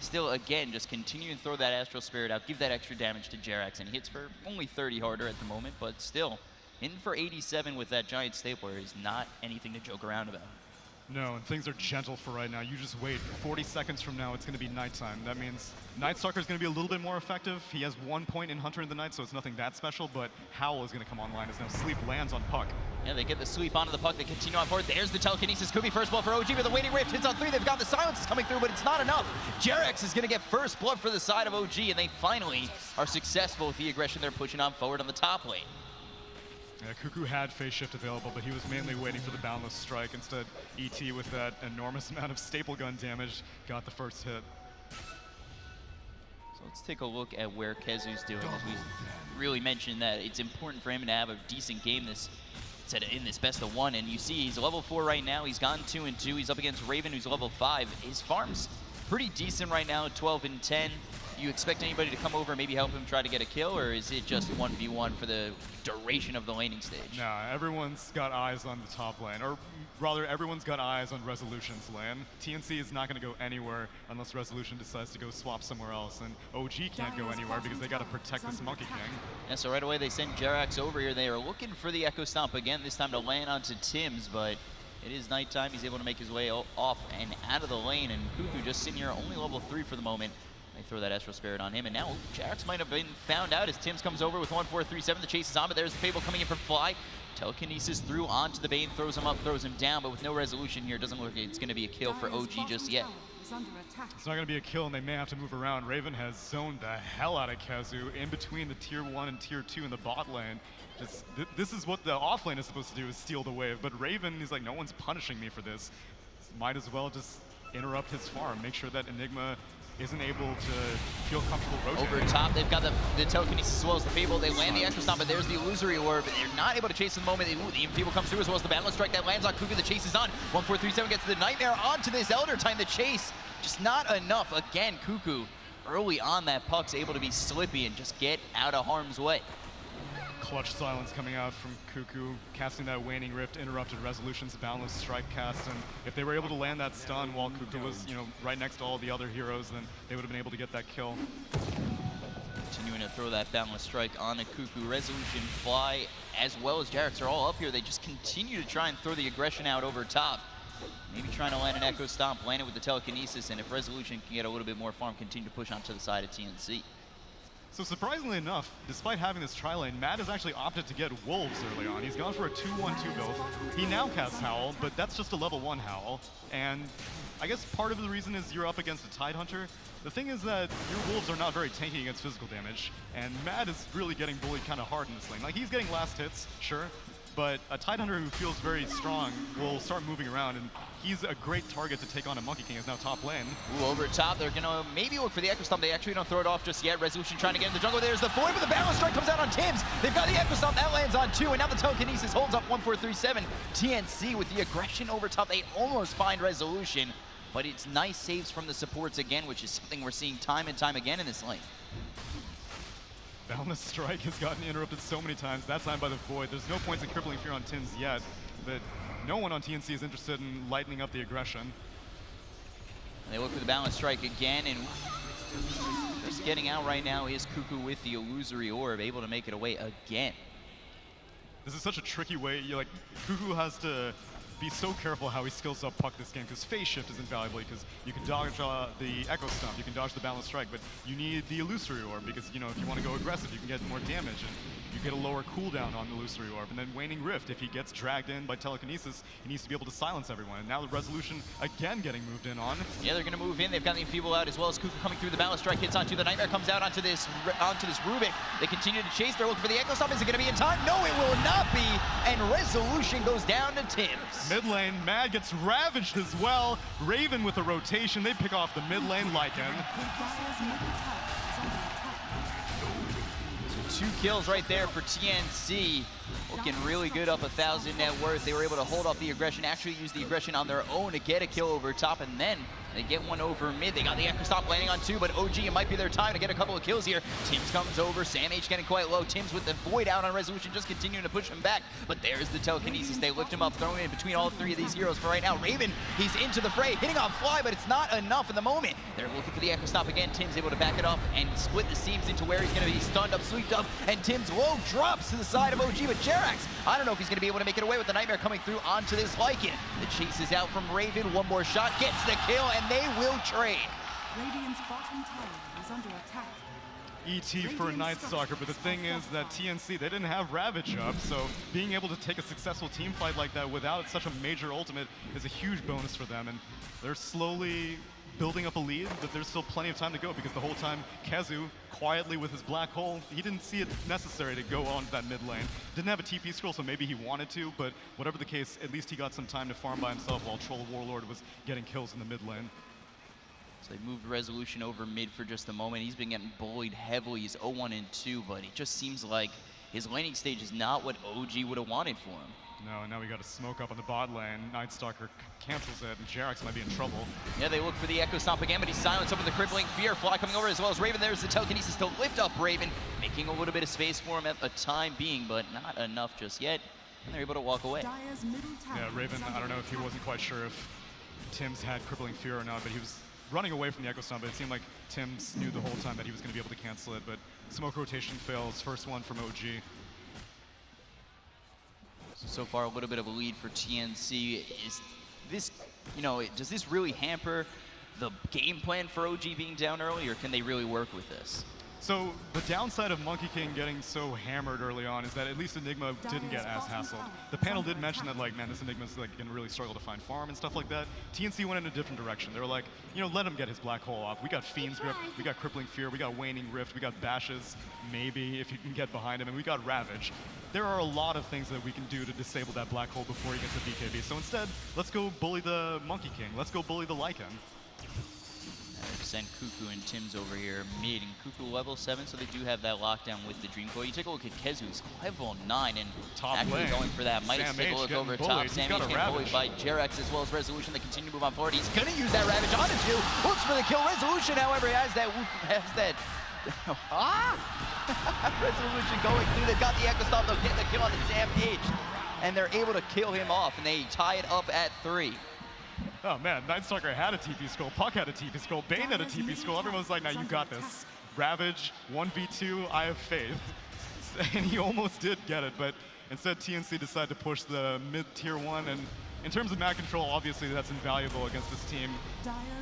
D: still, again, just continue to throw that Astral Spirit out, give that extra damage to Jerax, and he hits for only 30 harder at the moment, but still, in for 87 with that giant stapler is not anything to joke around about.
E: No, and things are gentle for right now. You just wait. 40 seconds from now, it's going to be nighttime. That means Nightstalker is going to be a little bit more effective. He has 1 point in Hunter in the Night, so it's nothing that special, but Howl is going to come online as now Sleep lands on Puck.
D: Yeah, they get the sweep onto the Puck. They continue on forward. There's the telekinesis. Could be first blood for OG, but the Waiting Rift hits on 3. They've got the silences coming through, but it's not enough. Jerax is going to get first blood for the side of OG, and they finally are successful with the aggression they're pushing on forward on the top lane.
E: Yeah, Cuckoo had Phase Shift available, but he was mainly waiting for the Boundless Strike. Instead, ET with that enormous amount of staple gun damage got the first hit.
D: So let's take a look at where Kezu's doing, as we really mentioned that it's important for him to have a decent game in this best of 1, and you see he's level 4 right now. He's gone 2-2. He's up against Raven, who's level 5. His farm's pretty decent right now, 12-10. Do you expect anybody to come over and maybe help him try to get a kill, or is it just 1v1 for the duration of the laning stage?
E: Nah, everyone's got eyes on the top lane, or rather, everyone's got eyes on Resolution's lane. TNC is not going to go anywhere unless Resolution decides to go swap somewhere else, and OG can't go anywhere because they got to protect this Monkey King.
D: Yeah, so right away they send Jerax over here. They are looking for the Echo Stomp again, this time to land onto Tim's, but it is nighttime. He's able to make his way off and out of the lane, and Cuckoo just sitting here, only level 3 for the moment. They throw that Astral Spirit on him, and now Jerax might have been found out as Tim's comes over with 1437. The chase is on, but there's the Fable coming in from Fly. Telekinesis through onto the Bane, throws him up, throws him down, but with no resolution here, it doesn't look like it's going to be a kill for OG just yet.
E: It's not going to be a kill, and they may have to move around. Raven has zoned the hell out of Kezu in between the Tier 1 and Tier 2 in the bot lane. Just, this is what the off lane is supposed to do, is steal the wave, but Raven is like, no one's punishing me for this. Might as well just interrupt his farm, make sure that Enigma isn't able to feel comfortable rotating. Over
D: top, they've got the telekinesis as well as the Fable. They land the Echo Stomp, but there's the Illusory Orb. They're not able to chase in the moment. The Fable comes through as well as the Boundless Strike that lands on Cuckoo. The chase is on. 1437 gets the Nightmare onto this Elder Titan. The chase, just not enough. Again, Cuckoo, early on that Puck's able to be slippy and just get out of harm's way.
E: Clutch silence coming out from Cuckoo, casting that Waning Rift, interrupted Resolution's Boundless Strike cast, and if they were able to land that stun while Cuckoo was, you know, right next to all the other heroes, then they would have been able to get that kill.
D: Continuing to throw that Boundless Strike on a Cuckoo. Resolution, Fly, as well as Jerax are all up here. They just continue to try and throw the aggression out over top. Maybe trying to land an Echo Stomp, land it with the Telekinesis, and if Resolution can get a little bit more farm, continue to push onto the side of TNC.
E: So surprisingly enough, despite having this tri-lane, Matt has actually opted to get Wolves early on. He's gone for a 2-1-2 build. He now casts Howl, but that's just a level 1 Howl. And I guess part of the reason is you're up against a Tidehunter. The thing is that your Wolves are not very tanky against physical damage, and Matt is really getting bullied kind of hard in this lane. Like, he's getting last hits, sure, but a Tide Hunter who feels very strong will start moving around, and he's a great target to take on a Monkey King as now top lane.
D: Ooh, over top, they're gonna maybe look for the Echo Stomp. They actually don't throw it off just yet. Resolution trying to get in the jungle. There's the Void, but the Balance Strike comes out on Tims. They've got the Echo Stomp, that lands on 2, and now the Telekinesis holds up 1-4-3-7. TNC with the aggression over top. They almost find Resolution, but it's nice saves from the supports again, which is something we're seeing time and time again in this lane.
E: Balance Strike has gotten interrupted so many times, that time by the Void. There's no points in Crippling Fear on Tims yet, but no one on TNC is interested in lightening up the aggression.
D: And they look for the Balance Strike again, and just getting out right now is Cuckoo with the Illusory Orb, able to make it away again.
E: This is such a tricky way. Cuckoo has to be so careful how he skills up puck this game, because Phase Shift is invaluable, because you can dodge the Echo Stomp, you can dodge the Balance Strike, but you need the Illusory Orb, because if you want to go aggressive, you can get more damage, and you get a lower cooldown on the Illusory Orb. And then Waning Rift, if he gets dragged in by Telekinesis, he needs to be able to silence everyone. And now the Resolution again getting moved in on.
D: Yeah, they're going to move in. They've got the Enfeeble out as well as Cuckoo coming through. The Balance Strike hits onto the Nightmare, comes out onto this Rubik. They continue to chase. They're looking for the Echo Stomp. Is it going to be in time? No, it will not be. And Resolution goes down to Tims.
E: Mid lane, Mad gets ravaged as well. Raven with a rotation. They pick off the mid lane Lycan.
D: 2 kills right there for TNC. Looking really good, up 1,000 net worth. They were able to hold off the aggression, actually use the aggression on their own to get a kill over top, and then they get one over mid. They got the Echo Stomp landing on 2, but OG, it might be their time to get a couple of kills here. Tims comes over, Sam H getting quite low. Tims with the Void out on Resolution, just continuing to push him back, but there's the Telekinesis. They lift him up, throwing it between all 3 of these heroes for right now. Raven, he's into the fray, hitting on Fly, but it's not enough in the moment. They're looking for the Echo Stomp again. Tims able to back it up and split the seams into where he's going to be stunned up, sweeped up, and Tims low drops to the side of OG, but Jerax, I don't know if he's going to be able to make it away with the Nightmare coming through onto this Lycan. The chase is out from Raven, one more shot, gets the kill, and they will trade.
F: Radiant's bottom tower is under attack.
E: ET for Night Stalker, but the thing is that TNC, they didn't have Ravage up, so being able to take a successful team fight like that without such a major ultimate is a huge bonus for them, and they're slowly building up a lead, but there's still plenty of time to go, because the whole time Kezu, quietly with his black hole, he didn't see it necessary to go on that mid lane. Didn't have a TP scroll, so maybe he wanted to, but whatever the case, at least he got some time to farm by himself while Troll Warlord was getting kills in the mid lane.
D: So they moved Resolution over mid for just a moment. He's been getting bullied heavily. He's 0-1 and 2, but it just seems like his laning stage is not what OG would have wanted for him.
E: No, and now we got a smoke up on the bot lane. Night Stalker cancels it, and Jerax might be in trouble.
D: Yeah, they look for the Echo Stomp again, but he's silenced over the Crippling Fear. Fly coming over as well as Raven. There's the Telekinesis to lift up Raven, making a little bit of space for him at the time being, but not enough just yet. And they're able to walk away.
F: Dire's middle tower
E: Yeah, Raven, I don't know if he wasn't quite sure if Tims had Crippling Fear or not, but he was running away from the Echo Stomp, but it seemed like Tims knew the whole time that he was going to be able to cancel it, but smoke rotation fails. First one from OG.
D: So far, a little bit of a lead for TNC. Is this, does this really hamper the game plan for OG being down early, or can they really work with this?
E: So the downside of Monkey King getting so hammered early on is that at least Enigma didn't get as hassled. The panel did mention that, like, man, this Enigma's like gonna really struggle to find farm and stuff like that. TNC went in a different direction. They were like, let him get his black hole off. We got Fiend's Grip, we got Crippling Fear, we got Waning Rift, we got Bashes, maybe if you can get behind him, and we got Ravage. There are a lot of things that we can do to disable that black hole before he gets a BKB. So instead, let's go bully the Monkey King. Let's go bully the Lycan.
D: Send Cuckoo and Tims over here mid, and Cuckoo level 7, so they do have that lockdown with the Dream Coil. You take a look at Kezu, who's level 9, and
E: top
D: actually
E: lane.
D: going for that. Might
E: Sam
D: take a
E: H
D: look over
E: bullied.
D: top.
E: He's
D: Sam
E: got
D: H
E: a
D: getting bullied by Jerax as well as Resolution. They continue to move on forward. He's going to use that Ravage on it too. Looks for the kill. Resolution, however, has that. Resolution going through. They've got the Echo Stomp. They'll get the kill on the Sam H, and they're able to kill him off, and they tie it up at 3.
E: Oh man, Night Stalker had a TP scroll, Puck had a TP scroll, Bane had a TP scroll. Everyone's like, now you got this. Ravage, 1v2, I have faith. And he almost did get it, but instead TNC decided to push the mid-tier 1, and in terms of map control, obviously that's invaluable against this team.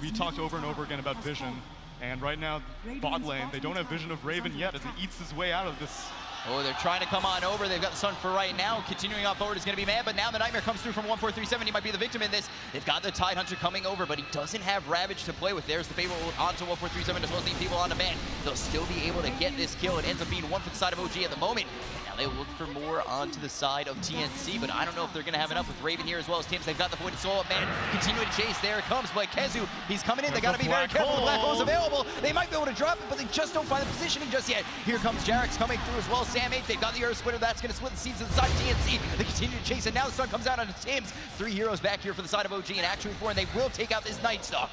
E: We talked over and over again about vision, and right now, bot lane, they don't have vision of Raven yet as he eats his way out of this
D: Oh, they're trying to come on over. They've got the Sun for right now. Continuing on forward is going to be Mad, but now the Nightmare comes through from 1437. He might be the victim in this. They've got the Tidehunter coming over, but he doesn't have Ravage to play with. There's the Fable onto 1437 as well as the people on the man. They'll still be able to get this kill. It ends up being one for the side of OG at the moment. And now they look for more onto the side of TNC, but I don't know if they're going to have enough with Raven here as well as Tims. They've got the Voided Soul up, man. Continuing to chase. There it comes. But Kezu, he's coming in. They got to be very careful. The Black Hole's available. They might be able to drop it, but they just don't find the positioning just yet. Here comes Jarek's coming through as well. Sam H. They've got the Earth Splitter. That's going to split the seeds to the side of TNC. They continue to chase it. Now the Sun comes out onto Tims. 3 heroes back here for the side of OG and actually 4, and they will take out this Night Stalker.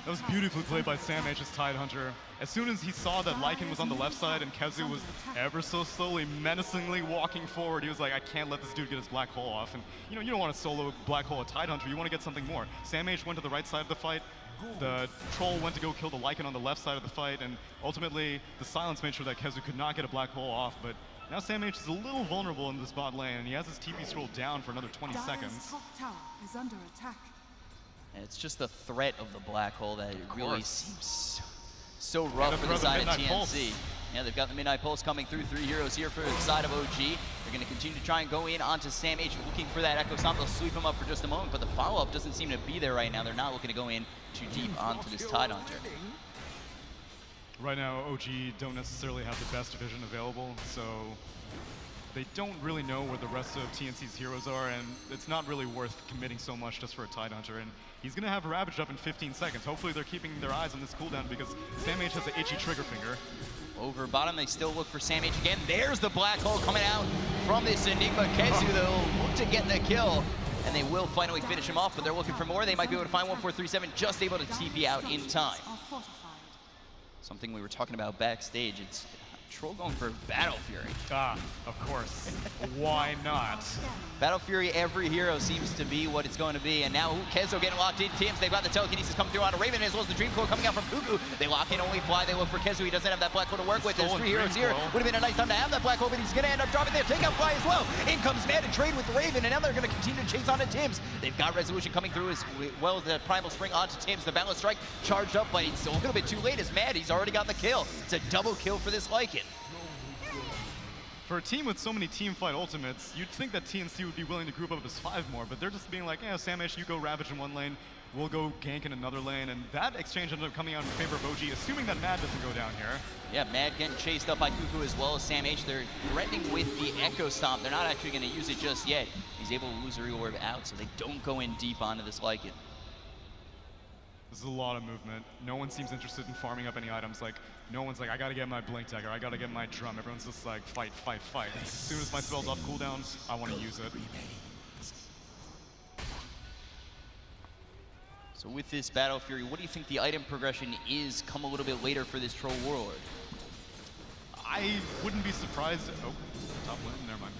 E: That was beautifully played by Sam H's Tidehunter. As soon as he saw that Lycan was on the left side and Kezu was ever so slowly, menacingly walking forward, he was like, I can't let this dude get his Black Hole off. And you know, you don't want to solo Black Hole a Tidehunter, you want to get something more. Sam H went to the right side of the fight. The Troll went to go kill the Lycan on the left side of the fight, and ultimately the silence made sure that Kezu could not get a Black Hole off. But now Sam H is a little vulnerable in this bot lane, and he has his TP scroll down for another 20 seconds.
F: Top tower is under attack.
D: And it's just the threat of the Black Hole that it really seems so rough for the side of TNC.
E: Pulse.
D: Yeah, they've got the Midnight Pulse coming through. 3 heroes here for the side of OG. They're going to continue to try and go in onto Sam H, looking for that Echo Stomp. They'll sweep him up for just a moment, but the follow-up doesn't seem to be there right now. They're not looking to go in too deep onto this Tidehunter.
E: Right now, OG don't necessarily have the best vision available, so they don't really know where the rest of TNC's heroes are, and it's not really worth committing so much just for a Tidehunter. And he's going to have Ravaged up in 15 seconds. Hopefully they're keeping their eyes on this cooldown because Sam H has an itchy trigger finger.
D: Over bottom, they still look for Sam H again. There's the Black Hole coming out from this Enigma. Kezu, they'll look to get the kill, and they will finally finish him off, but they're looking for more. They might be able to find 1437, just able to TP out in time. Something we were talking about backstage, it's Troll going for Battle Fury.
E: Ah, of course. Why not?
D: Battle Fury, every hero seems to be what it's going to be. And now Kezo getting locked in. Tims, they've got the telekinesis coming through on a Raven, as well as the Dream Coil coming out from Cuckoo. They lock in only Fly. They look for Kezo. He doesn't have that Black Hole to work with. There's 3 heroes here. Would have been a nice time to have that Black Hole, but he's going to end up dropping there. Take out Fly as well. In comes Mad to trade with the Raven, and now they're going to continue to chase onto Tims. They've got Resolution coming through as well as the Primal Spring onto Tims. The Balance Strike charged up, but it's a little bit too late as Mad, he's already got the kill. It's a double kill for this Lycan.
E: For a team with so many teamfight ultimates, you'd think that TNC would be willing to group up as 5 more, but they're just being like, yeah, Sam H, you go Ravage in one lane, we'll go gank in another lane, and that exchange ended up coming out in favor of OG, assuming that Mad doesn't go down here. Yeah,
D: Mad getting chased up by Cuckoo as well as Sam H. They're threatening with the Echo Stomp. They're not actually going to use it just yet. He's able to lose the reorb out, so they don't go in deep onto this Lycan.
E: This is a lot of movement. No one seems interested in farming up any items. Like, no one's like, I gotta get my Blink Dagger, I gotta get my Drum. Everyone's just like, fight, fight, fight. As soon as my spell's off cooldown, I want to use it.
D: So with this Battle Fury, what do you think the item progression is come a little bit later for this Troll Warlord?
E: I wouldn't be surprised. Oh, top lane, never mind.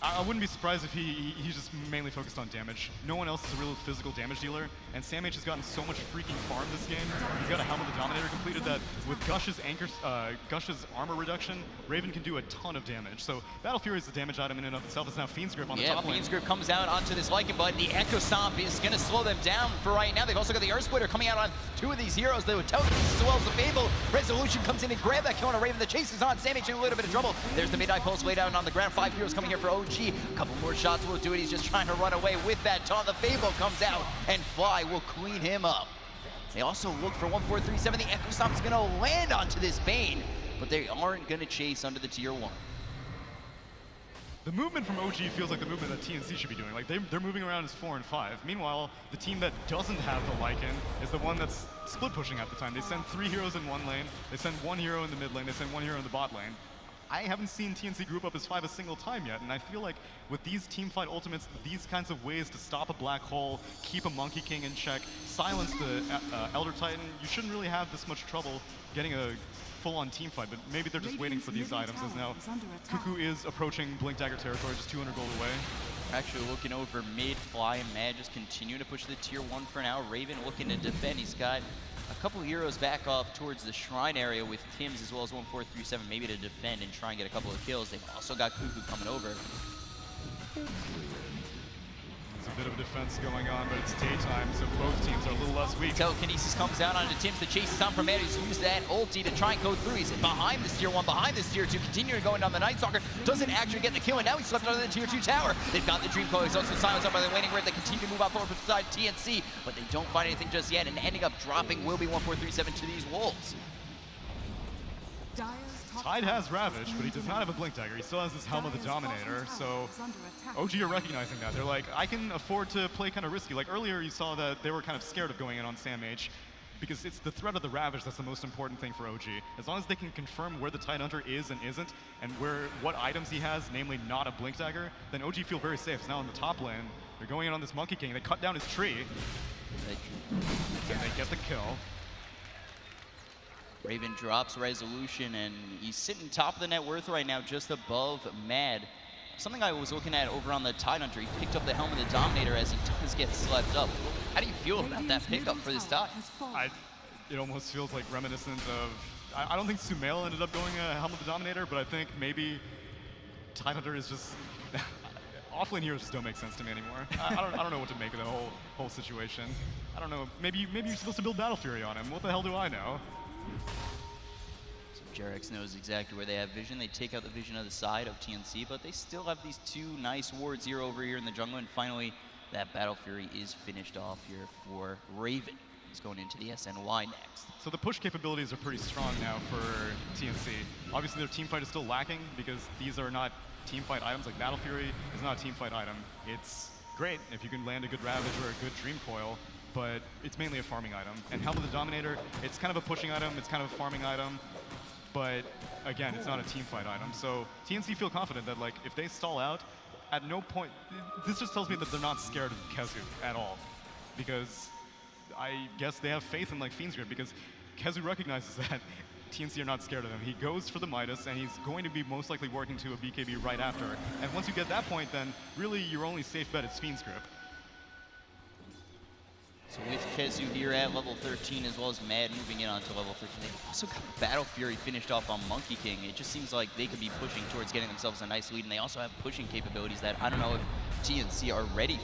E: I wouldn't be surprised if he's just mainly focused on damage. No one else is a real physical damage dealer, and Sam H has gotten so much freaking farm this game. He's got a Helm of the Dominator completed that with Gush's armor reduction, Raven can do a ton of damage. So Battle Fury is the damage item in and of itself. It's now Fiend's Grip on the top lane.
D: Fiend's Grip comes out onto this Lycan, but the Echo Stomp is going to slow them down for right now. They've also got the Earth Splitter coming out on 2 of these heroes. They would telekinesis as well as the Fable. Resolution comes in and grab that kill on a Raven. The chase is on. Sam H in a little bit of trouble. There's the Midnight Pulse laid out on the ground. 5 heroes coming here for OG. A couple more shots will do it. He's just trying to run away with that taunt. The Fable comes out, and Fly will clean him up. They also look for 1437. The Echo Stomp is going to land onto this Bane, but they aren't going to chase under the tier 1.
E: The movement from OG feels like the movement that TNC should be doing. Like they're moving around as 4 and 5. Meanwhile, the team that doesn't have the Lycan is the one that's split pushing at the time. They send 3 heroes in one lane. They send 1 hero in the mid lane. They send 1 hero in the bot lane. I haven't seen TNC group up as 5 a single time yet, and I feel like with these teamfight ultimates, these kinds of ways to stop a Black Hole, keep a Monkey King in check, silence the Elder Titan, you shouldn't really have this much trouble getting a full-on teamfight, but maybe they're just waiting for these items, as now Cuckoo is approaching Blink Dagger territory, just 200 gold away.
D: Actually looking over mid, Fly and Mad just continue to push the tier 1 for now. Raven looking to defend. He's got a couple heroes back off towards the Shrine area with Tims as well as 1437, maybe to defend and try and get a couple of kills. They've also got Cuckoo coming over.
E: He's A bit of a defense going on, but it's daytime, so both teams are a little less weak.
D: Telekinesis comes out onto Tim's. The chase is on from Ed. He's used that ulti to try and go through. He's behind this tier 1, behind this tier 2, continuing going down the Night Stalker. Doesn't actually get the kill, and now he's swept under the tier 2 tower. They've got the Dream Coil. He's also silenced up by the Waning Red. They continue to move out forward beside TNC, but they don't find anything just yet, and ending up dropping will be 1437 to these Wolves.
E: Tide has Ravage, but he does not have a Blink Dagger. He still has this Helm of the Dominator, so OG are recognizing that. They're like, I can afford to play kind of risky. Like earlier you saw that they were kind of scared of going in on SamH, because it's the threat of the Ravage that's the most important thing for OG. As long as they can confirm where the Tidehunter is and isn't, and what items he has, namely not a Blink Dagger, then OG feel very safe. So now in the top lane, they're going in on this Monkey King. They cut down his tree, and they get the kill.
D: Raven drops Resolution, and he's sitting top of the net worth right now, just above Mad. Something I was looking at over on the Tidehunter, he picked up the Helm of the Dominator as he does get slept up. How do you feel about that pickup for this Tide?
E: It almost feels like reminiscent of, I don't think Sumail ended up going Helm of the Dominator, but I think maybe Tidehunter is just, offlane heroes just don't make sense to me anymore. I don't know what to make of the whole situation. I don't know, maybe you're supposed to build Battle Fury on him. What the hell do I know?
D: So JerAx knows exactly where they have vision. They take out the vision of the side of TNC, but they still have these two nice wards here over here in the jungle, and finally that Battle Fury is finished off here for Raven. He's going into the SNY next.
E: So the push capabilities are pretty strong now for TNC. Obviously their team fight is still lacking because these are not team fight items. Like Battle Fury is not a team fight item. It's great if you can land a good Ravage or a good Dream Coil, but it's mainly a farming item. And Helm of the Dominator, it's kind of a pushing item, it's kind of a farming item, but again, it's not a team fight item. So TNC feel confident that like if they stall out, at no point, this just tells me that they're not scared of Kezu at all. Because I guess they have faith in like Fiend's Grip, because Kezu recognizes that TNC are not scared of him. He goes for the Midas, and he's going to be most likely working to a BKB right after. And once you get that point, then really your only safe bet is Fiend's Grip.
D: So with Kezu here at level 13, as well as Mad moving in onto level 13, they've also got Battle Fury finished off on Monkey King. It just seems like they could be pushing towards getting themselves a nice lead, and they also have pushing capabilities that I don't know if TNC are ready for.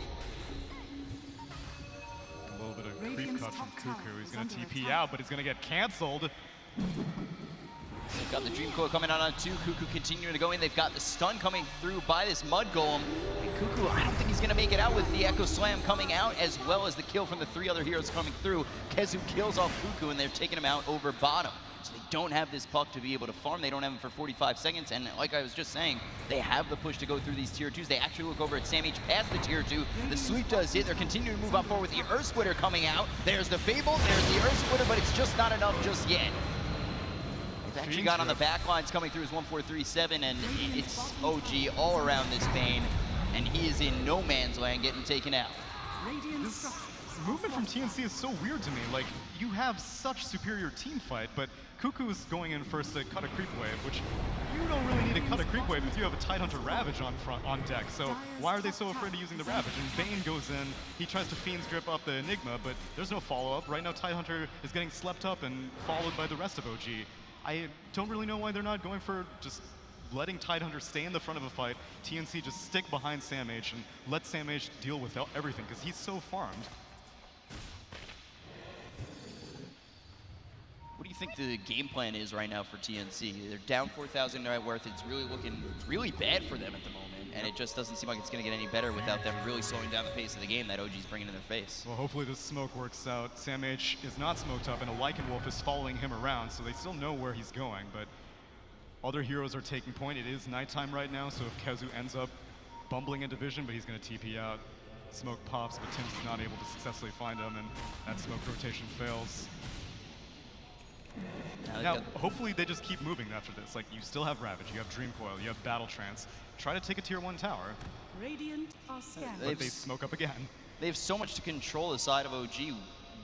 E: A little bit of creep cut from Cuckoo. He's going to TP out, but he's going to get canceled.
D: They've got the Dream Coil coming out on 2. Cuckoo continuing to go in. They've got the stun coming through by this Mud Golem. And Cuckoo, I don't think he's going to make it out with the Echo Slam coming out, as well as the kill from the 3 other heroes coming through. Kezu kills off Cuckoo, and they're taking him out over bottom. So they don't have this puck to be able to farm. They don't have him for 45 seconds. And like I was just saying, they have the push to go through these tier 2s. They actually look over at SamH past the tier 2. The sweep does hit. They're continuing to move up forward with the Earth Splitter coming out. There's the Fable. There's the Earth Splitter, but it's just not enough just yet. They've actually got on the back lines coming through as 1437, and it's OG all around this Bane, and he is in no man's land getting taken out.
E: This movement from TNC is so weird to me. Like, you have such superior team fight, but Cuckoo's going in first to cut a creep wave, which you don't really need to cut a creep wave if you have a Tidehunter Ravage on deck. So why are they so afraid of using the Ravage? And Bane goes in, he tries to Fiend's Grip up the Enigma, but there's no follow-up. Right now Tidehunter is getting slept up and followed by the rest of OG. I don't really know why they're not going for just letting Tidehunter stay in the front of a fight, TNC just stick behind SamH and let SamH deal with everything, because he's so farmed.
D: What do you think the game plan is right now for TNC? They're down 4,000 net worth. It's really looking really bad for them at the moment, and it just doesn't seem like it's going to get any better without them really slowing down the pace of the game that OG's bringing in their face.
E: Well, hopefully this smoke works out. SamH is not smoked up, and a Lycan Wolf is following him around, so they still know where he's going, but other heroes are taking point. It is nighttime right now, so if Kezu ends up bumbling into vision, but he's going to TP out. Smoke pops, but Tim's is not able to successfully find him, and that smoke rotation fails. Now, hopefully they just keep moving after this. Like, you still have Ravage, you have Dream Coil, you have Battle Trance. Try to take a tier 1 tower.
F: Radiant are scanned.
E: But they smoke up again.
D: They have so much to control the side of OG.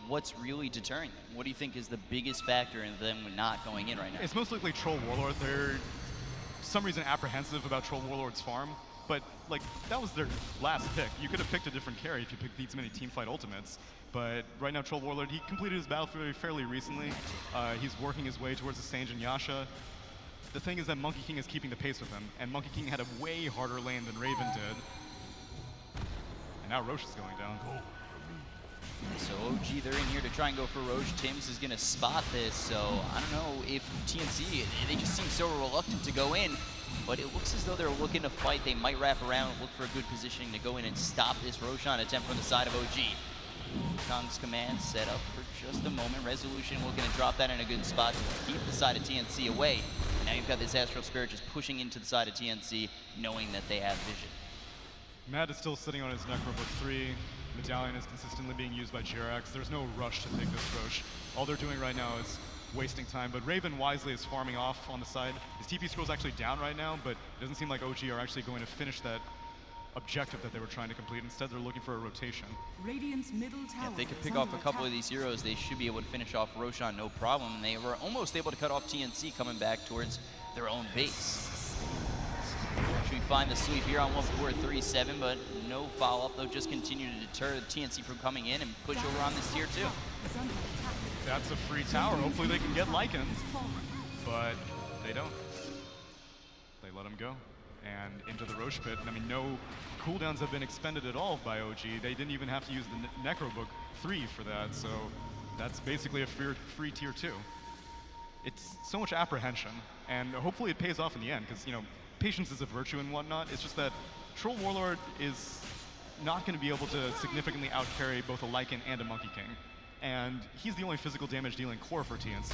D: What's really deterring them? What do you think is the biggest factor in them not going in right now?
E: It's most likely Troll Warlord. They're, for some reason, apprehensive about Troll Warlord's farm. But, like, that was their last pick. You could have picked a different carry if you picked these many teamfight ultimates. But right now, Troll Warlord, he completed his battle fairly recently. He's working his way towards the Sange and Yasha. The thing is that Monkey King is keeping the pace with him, and Monkey King had a way harder lane than Raven did. And now Roche is going down.
D: So OG, they're in here to try and go for Roche. Tim's is going to spot this, so I don't know if TNC, they just seem so reluctant to go in, but it looks as though they're looking to fight. They might wrap around and look for a good positioning to go in and stop this Roshan attempt from the side of OG. Kong's command set up for just a moment. Resolution looking to drop that in a good spot to keep the side of TNC away. And now you've got this Astral Spirit just pushing into the side of TNC, knowing that they have vision.
E: Mad is still sitting on his Necrobook 3. Medallion is consistently being used by Jerax. There's no rush to take this Roche. All they're doing right now is wasting time, but Raven wisely is farming off on the side. His TP scroll's actually down right now, but it doesn't seem like OG are actually going to finish that objective that they were trying to complete. Instead, they're looking for a rotation.
F: Radiant's middle tower.
D: If they could pick off a couple of these heroes, they should be able to finish off Roshan no problem. And they were almost able to cut off TNC coming back towards their own base. Should we find the sweep here on 1437, but no follow-up. They'll just continue to deter the TNC from coming in and push over on this tier 2.
E: That's a free tower. Hopefully they can get Lycan, but they don't. They let him go. And into the Roche pit. I mean, no cooldowns have been expended at all by OG. They didn't even have to use the Necrobook 3 for that, so that's basically a free tier 2. It's so much apprehension, and hopefully it pays off in the end, because, you know, patience is a virtue and whatnot. It's just that Troll Warlord is not going to be able to significantly outcarry both a Lycan and a Monkey King. And he's the only physical damage dealing core for TNC.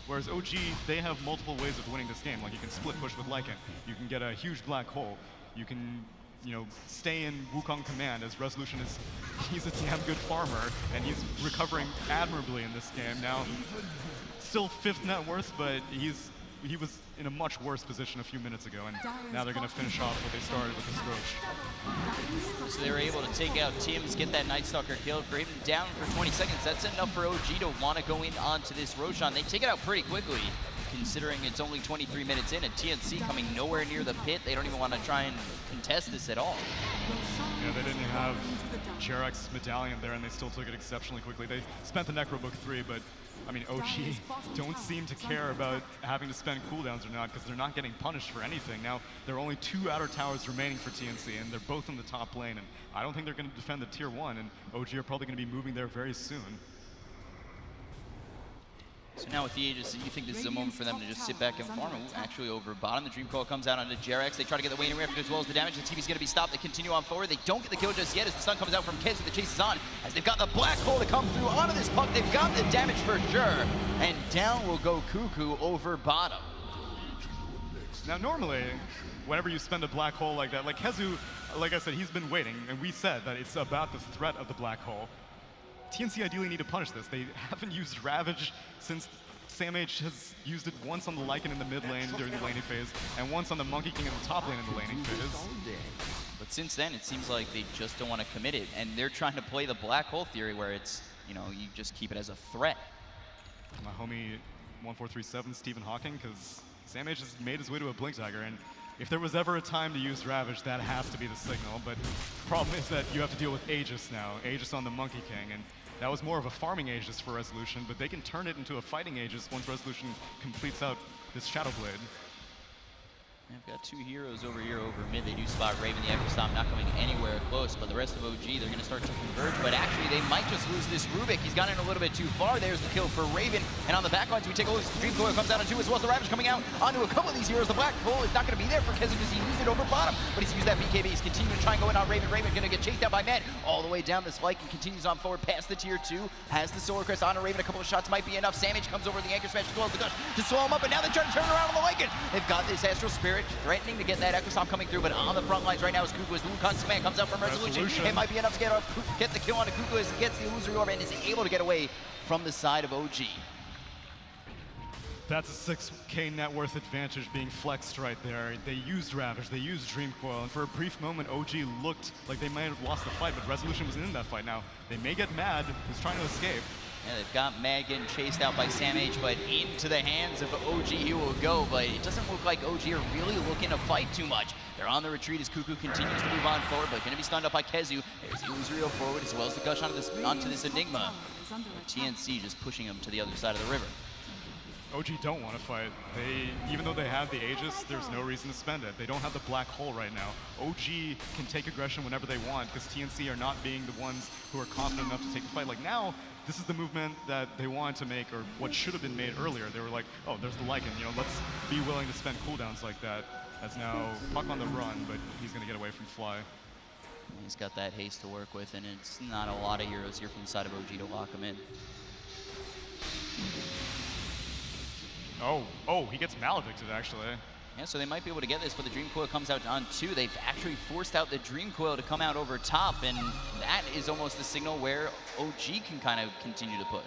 E: Whereas OG, they have multiple ways of winning this game. Like, you can split push with Lycan, you can get a huge black hole, you can, you know, stay in Wukong command, as Resolution is, he's a damn good farmer, and he's recovering admirably in this game. Now, still 5th net worth, but he was in a much worse position a few minutes ago, and now they're going to finish off what they started with this Roche.
D: So they were able to take out Tim's, get that Night Stalker killed, for him down for 20 seconds. That's enough for OG to want to go in onto this Roshan. They take it out pretty quickly, considering it's only 23 minutes in, and TNC coming nowhere near the pit. They don't even want to try and contest this at all.
E: Yeah, they didn't have Jerax's Medallion there, and they still took it exceptionally quickly. They spent the Necrobook 3, but I mean, OG don't seem to care about having to spend cooldowns or not, because they're not getting punished for anything. Now, there are only 2 outer towers remaining for TNC, and they're both in the top lane, and I don't think they're going to defend the tier 1, and OG are probably going to be moving there very soon.
D: So now with the Aegis, you think this is a moment for them to just sit back and farm. Actually over bottom, the Dream Coil comes out onto Jerax. They try to get the Wayne and Rift as well as the damage. The TV's gonna be stopped. They continue on forward. They don't get the kill just yet as the stun comes out from Kezu. The chase is on as they've got the black hole to come through onto this puck. They've got the damage for sure. And down will go Cuckoo over bottom.
E: Now normally, whenever you spend a black hole like that, like Kezu, like I said, he's been waiting, and we said that it's about the threat of the black hole. TNC ideally need to punish this. They haven't used Ravage since Sam H has used it once on the Lycan in the mid lane during the laning phase, and once on the Monkey King in the top lane in the laning phase.
D: But since then, it seems like they just don't want to commit it, and they're trying to play the black hole theory where it's, you know, you just keep it as a threat.
E: My homie 1437, Stephen Hawking, because Sam H has made his way to a Blink Dagger, and if there was ever a time to use Ravage, that has to be the signal. But the problem is that you have to deal with Aegis now, Aegis on the Monkey King, and that was more of a farming Aegis for Resolution, but they can turn it into a fighting Aegis once Resolution completes out this Shadow Blade.
D: I've got 2 heroes over here over mid. They do spot Raven, the Echo Stomp not coming anywhere close, but the rest of OG, they're going to start to converge, but actually they might just lose this Rubik. He's gone in a little bit too far. There's the kill for Raven, and on the back lines, we take a look. The Dream Coil comes out on 2 as well as the Ravage coming out onto a couple of these heroes. The Black Hole is not going to be there for Kezu because he used it over bottom, but he's used that BKB. He's continuing to try and go in on Raven. Raven's going to get chased down by Matt all the way down this Lycan and continues on forward past the tier 2. Has the Solar Crest on Raven. A couple of shots might be enough. Sam H comes over the Anchor Smash as well as the Gush to slow him up, and now they try to turn around on the Lycan. They've got this Astral Spirit threatening to get that Echo Stomp coming through, but on the front lines right now is Cuckoo as the Wukong's command comes out from Resolution. It might be enough to get the kill on Cuckoo as he gets the Illusory Orb and is able to get away from the side of OG.
E: That's a 6k net worth advantage being flexed right there. They used Ravage, they used Dream Coil, and for a brief moment, OG looked like they might have lost the fight, but Resolution was in that fight. Now, they may get Mad, who's trying to escape.
D: Yeah, they've got Mad getting chased out by Sam H, but into the hands of OG he will go, but it doesn't look like OG are really looking to fight too much. They're on the retreat as Cuckoo continues to move on forward, but going to be stunned up by Kezu. There's the Illusory forward as well as the Gush onto this Enigma. TNC just pushing him to the other side of the river.
E: OG don't want to fight. Even though they have the Aegis, there's no reason to spend it. They don't have the black hole right now. OG can take aggression whenever they want because TNC are not being the ones who are confident enough to take the fight. Like now, this is the movement that they wanted to make, or what should have been made earlier. They were like, oh, there's the Lycan, let's be willing to spend cooldowns like that. As now, Puck on the run, but he's going to get away from Fly.
D: He's got that haste to work with, and it's not a lot of heroes here from the side of OG to lock him in.
E: Oh, he gets maledicted, actually.
D: Yeah, so they might be able to get this, but the Dream Coil comes out on 2. They've actually forced out the Dream Coil to come out over top, and that is almost the signal where OG can kind of continue to push.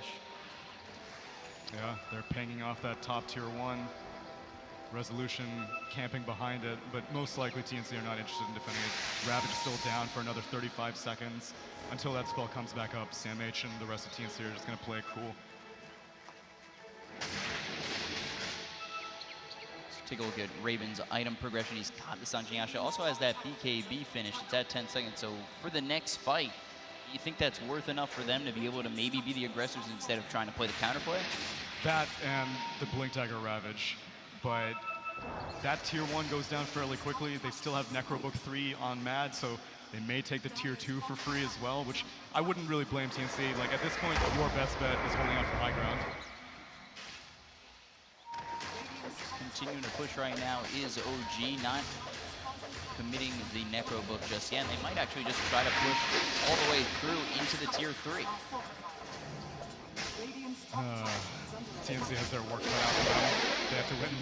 E: Yeah, they're pinging off that top tier 1. Resolution camping behind it, but most likely TNC are not interested in defending it. Ravage is still down for another 35 seconds. Until that spell comes back up, Sam H and the rest of TNC are just going to play it cool.
D: Take a look at Raven's item progression. He's got the Sanjing Asha. Also has that BKB finish. It's at 10 seconds. So for the next fight, you think that's worth enough for them to be able to maybe be the aggressors instead of trying to play the counterplay?
E: That and the Blink Dagger Ravage. But that tier 1 goes down fairly quickly. They still have Necrobook 3 on Mad, so they may take the tier 2 for free as well, which I wouldn't really blame TNC. Like at this point, your best bet is holding out for high ground.
D: Continuing to push right now is OG, not committing the Necrobook just yet. They might actually just try to push all the way through into the tier 3.
E: TNC has their work cut out for them. They have to win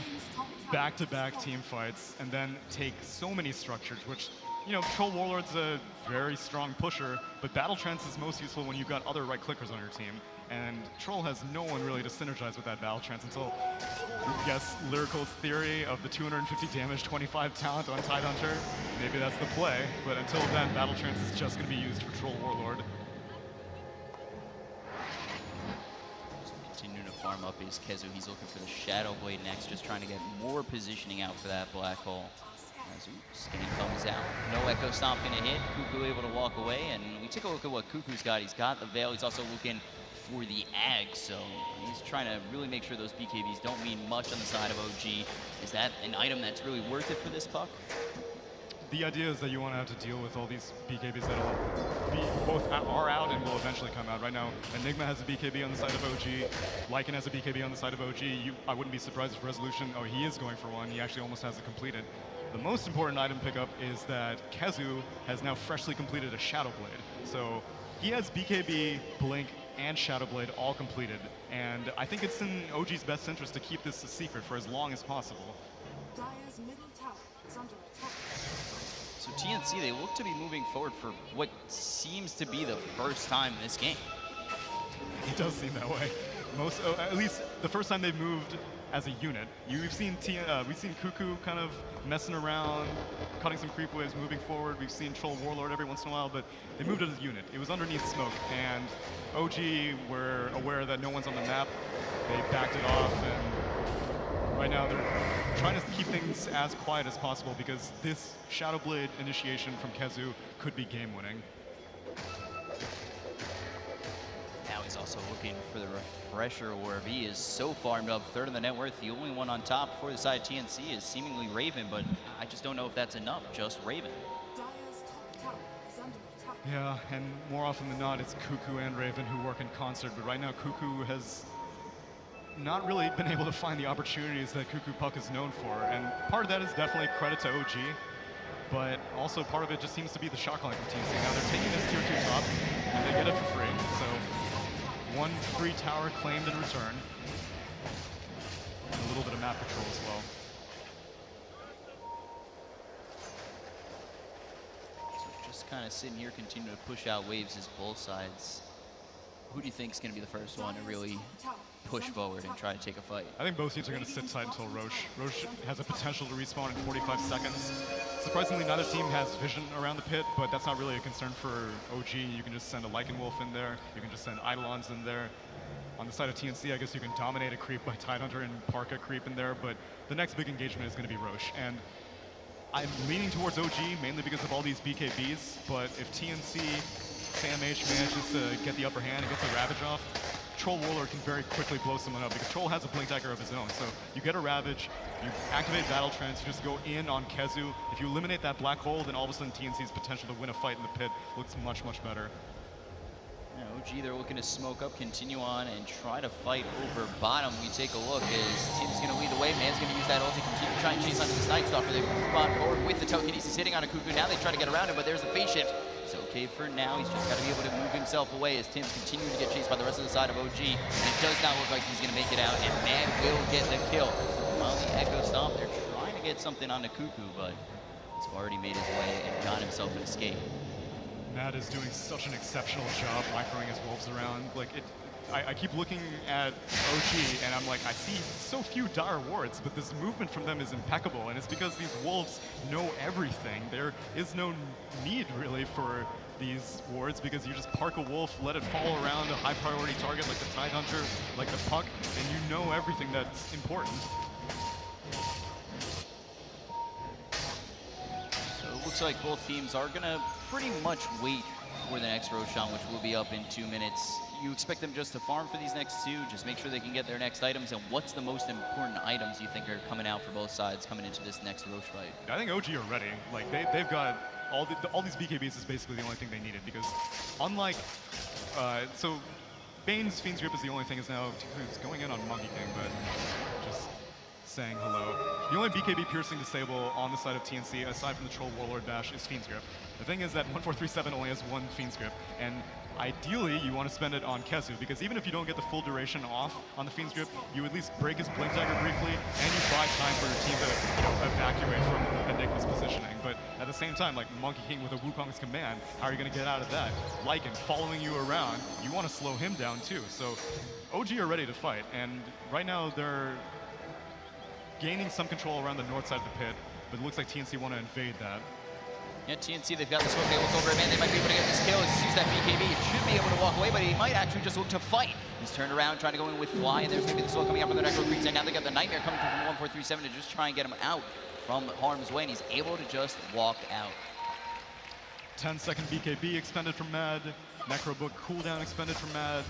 E: back-to-back team fights and then take so many structures, which, Troll Warlord's a very strong pusher, but Battle Trance is most useful when you've got other right-clickers on your team. And Troll has no one really to synergize with that Battle Trance until, I guess, Lyrical's theory of the 250 damage, 25 talent on Tidehunter. Maybe that's the play, but until then, Battle Trance is just going to be used for Troll Warlord.
D: Continuing to farm up is Kezu. He's looking for the Shadow Blade next, just trying to get more positioning out for that black hole. As Scan comes out, no Echo Stomp gonna hit. Cuckoo able to walk away, and we take a look at what Cuckoo's got. He's got the Veil. He's also looking for the Ag, so he's trying to really make sure those BKBs don't mean much on the side of OG. Is that an item that's really worth it for this puck?
E: The idea is that you want to have to deal with all these BKBs that both are out and will eventually come out. Right now, Enigma has a BKB on the side of OG. Lycan has a BKB on the side of OG. I wouldn't be surprised if Resolution, he is going for one. He actually almost has it completed. The most important item pickup is that Kezu has now freshly completed a Shadow Blade. So he has BKB, Blink, and Shadow Blade all completed. And I think it's in OG's best interest to keep this a secret for as long as possible.
F: Dire's middle tower is under attack.
D: So TNC, they look to be moving forward for what seems to be the first time in this game.
E: It does seem that way. At least the first time they've moved as a unit. We've seen Cuckoo kind of messing around, cutting some creep waves, moving forward. We've seen Troll Warlord every once in a while, but they moved it as a unit. It was underneath smoke, and OG were aware that no one's on the map. They backed it off, and right now they're trying to keep things as quiet as possible because this Shadow Blade initiation from Kezu could be game-winning.
D: Now he's also looking for the Refresher Orb. He is so farmed up, third in the net worth. The only one on top for the side of TNC is seemingly Raven, but I just don't know if that's enough, just Raven.
F: Dire's top tower is under attack.
E: Yeah, and more often than not, it's Cuckoo and Raven who work in concert, but right now Cuckoo has not really been able to find the opportunities that Cuckoo Puck is known for, and part of that is definitely credit to OG, but also part of it just seems to be the shot calling from TNC. Now they're taking this tier 2 top, and they get it for free, so one free tower claimed in return, and a little bit of map control as well.
D: So just kind of sitting here, continuing to push out waves as both sides. Who do you think is going to be the first one to really push forward and try to take a fight?
E: I think both teams are going to sit tight until Roche. Roche has a potential to respawn in 45 seconds. Surprisingly, neither team has vision around the pit, but that's not really a concern for OG. You can just send a Lycan Wolf in there. You can just send Eidolons in there. On the side of TNC, I guess you can dominate a creep by Tidehunter and park a creep in there, but the next big engagement is going to be Roche. And I'm leaning towards OG mainly because of all these BKBs, but if TNC Sam H manages to get the upper hand and gets the Ravage off, Troll Warlord can very quickly blow someone up because Troll has a Blink Dagger of his own. So you get a Ravage, you activate Battle Trance, you just go in on Kezu. If you eliminate that black hole, then all of a sudden TNC's potential to win a fight in the pit looks much, much better.
D: Yeah, OG, they're looking to smoke up, continue on, and try to fight over bottom. We take a look as Tim's going to lead the way. Man's going to use that ulti, continue to try and chase onto this Night Stalker. They move on forward with the telekinesis hitting on a Cuckoo. Now they try to get around him, but there's a phase shift. It's okay for now. He's just got to be able to move himself away as Tim's continuing to get chased by the rest of the side of OG. And it does not look like he's going to make it out, and Man will get the kill. While the Echo Stomp, they're trying to get something on the Cuckoo, but he's already made his way and got himself an escape.
E: Matt is doing such an exceptional job microing his wolves around. Like I keep looking at OG and I'm like, I see so few dire wards, but this movement from them is impeccable, and it's because these wolves know everything. There is no need really for these wards because you just park a wolf, let it fall around a high priority target like the Tidehunter, like the Puck, and you know everything that's important.
D: Looks like both teams are going to pretty much wait for the next Roshan, which will be up in 2 minutes. You expect them just to farm for these next two, just make sure they can get their next items, and what's the most important items you think are coming out for both sides coming into this next Rosh fight?
E: I think OG are ready. Like they've got all these BKBs is basically the only thing they needed because unlike, so Bane's Fiend's Grip is the only thing is now who's going in on Monkey King, but just saying hello. The only BKB piercing disable on the side of TNC, aside from the Troll Warlord dash, is Fiend's Grip. The thing is that 1437 only has one Fiend's Grip, and ideally you want to spend it on Kezu, because even if you don't get the full duration off on the Fiend's Grip, you at least break his Blink Dagger briefly, and you buy time for your team to evacuate from Enigma's positioning. But at the same time, like Monkey King with a Wukong's command, how are you going to get out of that? Lycan following you around, you want to slow him down too. So OG are ready to fight, and right now they're gaining some control around the north side of the pit, but it looks like TNC want to invade that.
D: Yeah, TNC, they've got the smoke, they look over it, man, they might be able to get this kill. He's used that BKB, it should be able to walk away, but he might actually just look to fight. He's turned around, trying to go in with Fly, and there's going to be the slow coming up from the Necro Creeps, and now they got the Nightmare coming from 1437 to just try and get him out from harm's way, and he's able to just walk out.
E: 10-second BKB expended from Mad. Necrobook cooldown expended from Mad.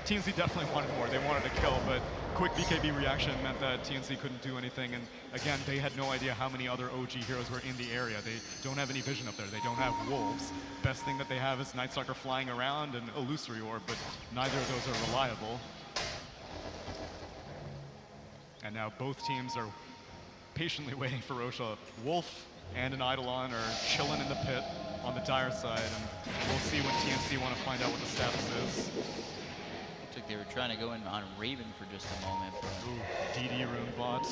E: TNC definitely wanted more. They wanted a kill, but quick BKB reaction meant that TNC couldn't do anything. And again, they had no idea how many other OG heroes were in the area. They don't have any vision up there. They don't have wolves. Best thing that they have is Night Stalker flying around and Illusory Orb, but neither of those are reliable. And now both teams are patiently waiting for Rosha. Wolf and an Eidolon are chilling in the pit on the dire side, and we'll see when TNC want to find out what the status is.
D: Looks like they were trying to go in on Raven for just a moment.
E: Ooh, DD rune bot.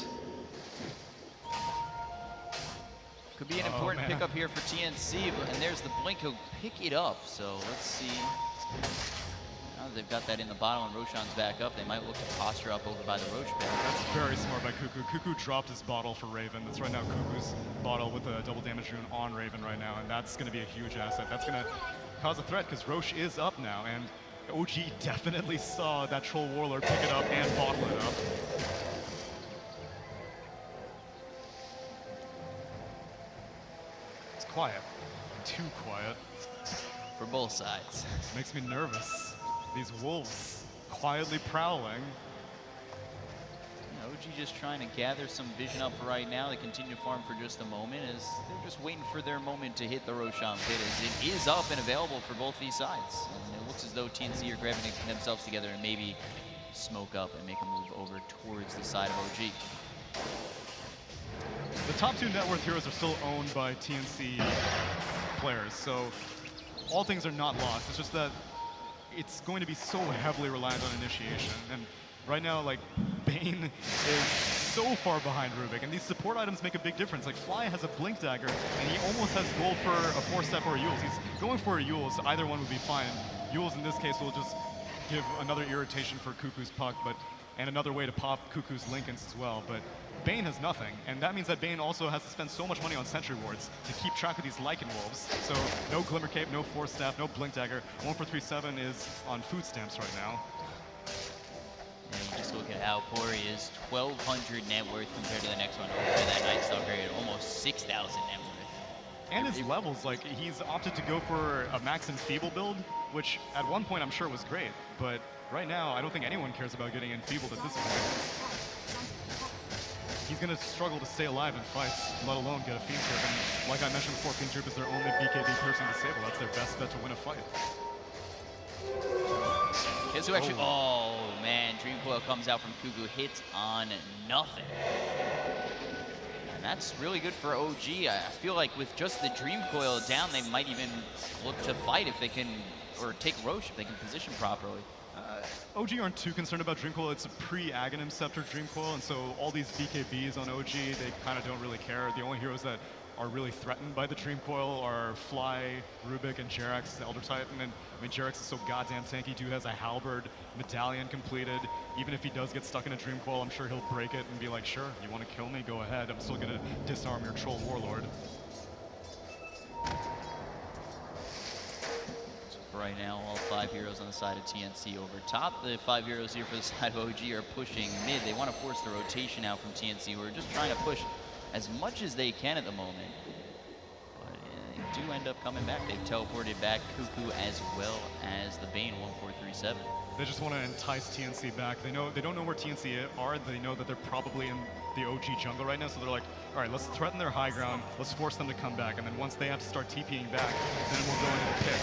D: Could be an important pickup here for TNC, and there's the blink. He'll pick it up, so let's see. Now that they've got that in the bottom and Roshan's back up, they might look to posture up over by the Rosh pit.
E: That's very smart by Cuckoo. Cuckoo dropped his bottle for Raven. That's right now Cuckoo's bottle with a double damage rune on Raven right now, and that's going to be a huge asset. That's going to cause a threat because Rosh is up now, and OG definitely saw that Troll Warlord pick it up and bottle it up. It's quiet. Too quiet.
D: For both sides.
E: Makes me nervous. These wolves quietly prowling.
D: OG just trying to gather some vision up right now. They continue to farm for just a moment as they're just waiting for their moment to hit the Roshan pit, as it is up and available for both these sides. And it looks as though TNC are grabbing themselves together and maybe smoke up and make a move over towards the side of OG.
E: The top two net worth heroes are still owned by TNC players, so all things are not lost. It's just that it's going to be so heavily reliant on initiation. And right now, like, Bane is so far behind Rubik, and these support items make a big difference. Like, Fly has a Blink Dagger, and he almost has gold for a 4-step or a Yules. He's going for a Yules. Either one would be fine. Yules, in this case, will just give another irritation for Cuckoo's Puck, and another way to pop Cuckoo's Lincolns as well. But Bane has nothing, and that means that Bane also has to spend so much money on sentry wards to keep track of these Lycan wolves. So no Glimmer Cape, no Force Staff, no Blink Dagger. 1437 is on food stamps right now.
D: And you just look at how poor he is. 1,200 net worth compared to the next one over that Night Stalker at almost 6,000 net worth.
E: And his levels, like, he's opted to go for a max enfeeble build, which at one point I'm sure was great, but right now I don't think anyone cares about getting enfeebled at this point. He's going to struggle to stay alive in fights, let alone get a Fiend Troop. And like I mentioned before, Fiend Troop is their only BKB piercing disable. That's their best bet to win a fight.
D: Guess who actually, oh man, Dream Coil comes out from Kuku, hits on nothing. And that's really good for OG. I feel like with just the Dream Coil down, they might even look to fight if they can, or take Roche if they can position properly.
E: OG aren't too concerned about Dream Coil. It's a pre-Aghanim Scepter Dream Coil, and so all these BKBs on OG, they kind of don't really care. The only heroes that are really threatened by the Dream Coil are Fly, Rubik, and Jerax, the Elder Titan. And I mean, Jerax is so goddamn tanky. Dude has a Halberd medallion completed. Even if he does get stuck in a Dream Coil, I'm sure he'll break it and be like, sure, you want to kill me? Go ahead. I'm still going to disarm your Troll Warlord.
D: Right now, all 5 heroes on the side of TNC over top. The 5 heroes here for the side of OG are pushing mid. They want to force the rotation out from TNC, who are just trying to push as much as they can at the moment. But they do end up coming back. They've teleported back Kuku as well as the Bane 1437.
E: They just want to entice TNC back. They don't know where TNC are. They know that they're probably in the OG jungle right now, so they're like, all right, let's threaten their high ground. Let's force them to come back, and then once they have to start TPing back, then we'll go into the pick.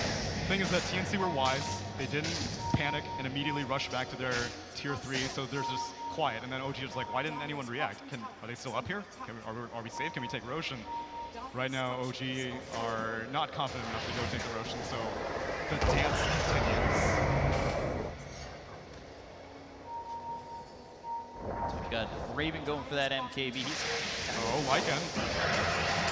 E: The thing is that TNC were wise. They didn't panic and immediately rush back to their tier 3, so there's just quiet. And then OG is like, why didn't anyone react? Are they still up here? Are we safe? Can we take Roche? And right now, OG are not confident enough to go take the Roche, and so the dance continues.
D: So we've got Raven going for that MKB.
E: Lycan.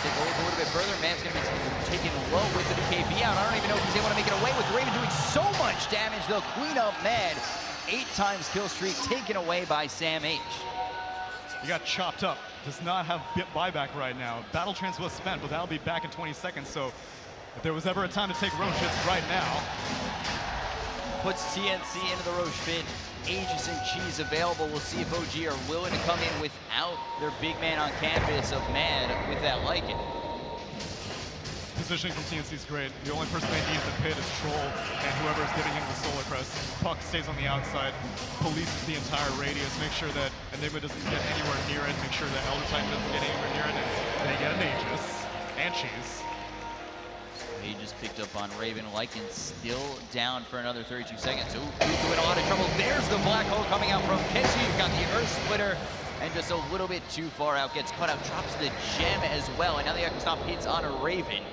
D: They go a little bit further. Man's going to be taken low with the BKB out. I don't even know if he's able to make it away with Raven doing so much damage. They'll clean up Mad. 8 times kill streak taken away by Sam H.
E: He got chopped up. Does not have buyback right now. Battle Trance was spent, but that'll be back in 20 seconds. So if there was ever a time to take Roche, it's right now.
D: Puts TNC into the Roche pit. Aegis and Cheese available. We'll see if OG are willing to come in without their big man on canvas of Mad with that Lycan.
E: Positioning from TNC is great. The only person they need in the pit is Troll, and whoever is giving him the Solar Crest. Puck stays on the outside, polices the entire radius, make sure that Enigma doesn't get anywhere near it, make sure that Elder Titan doesn't get anywhere near it, and they get an Aegis and Cheese.
D: Aegis picked up on Raven. Lycan still down for another 32 seconds. Ooh, Kuku in a lot of trouble. There's the black hole coming out from Kenshi. You've got the Earth Splitter, and just a little bit too far out. Gets cut out, drops the gem as well, and now the Echo Stomp hits on a Raven.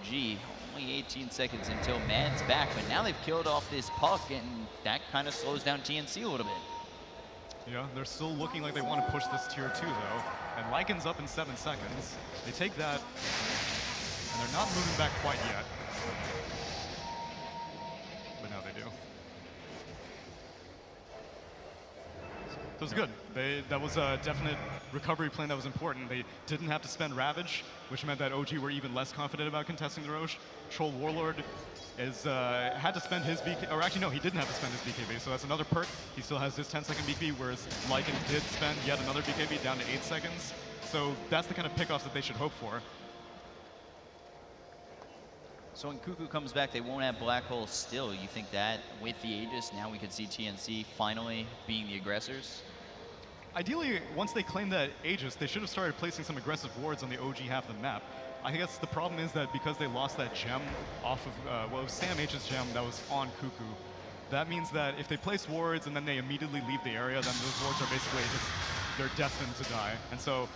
D: OG, only 18 seconds until Mad's back, but now they've killed off this Puck, and that kind of slows down TNC a little bit.
E: Yeah, they're still looking like they want to push this tier 2 though, and Lycan's up in 7 seconds. They take that, and they're not moving back quite yet. But now they do. That was good. That was a definite recovery plan that was important. They didn't have to spend Ravage, which meant that OG were even less confident about contesting the Roche. Troll Warlord had to spend his BKB, or actually no, he didn't have to spend his BKB, so that's another perk. He still has his 10-second BKB, whereas Lycan did spend yet another BKB down to 8 seconds. So that's the kind of pickoffs that they should hope for.
D: So when Kuku comes back, they won't have Black Hole still. You think that with the Aegis, now we could see TNC finally being the aggressors?
E: Ideally, once they claim that Aegis, they should have started placing some aggressive wards on the OG half of the map. I guess the problem is that because they lost that gem off of, well, it was Sam H's gem that was on Kuku. That means that if they place wards and then they immediately leave the area, then those wards are basically just, they're destined to die. And so,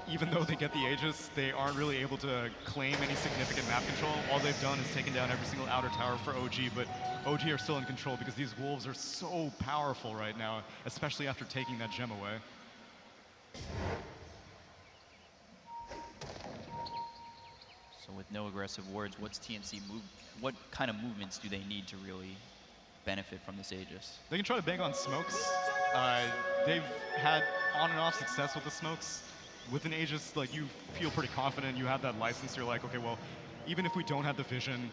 E: even though they get the Aegis, they aren't really able to claim any significant map control. All they've done is taken down every single outer tower for OG, but OG are still in control because these wolves are so powerful right now, especially after taking that gem away.
D: So with no aggressive wards, what's TNC move? What kind of movements do they need to really benefit from this Aegis?
E: They can try to bank on smokes. They've had on and off success with the smokes. With an Aegis, like, you feel pretty confident, you have that license, you're like, okay, well, even if we don't have the vision,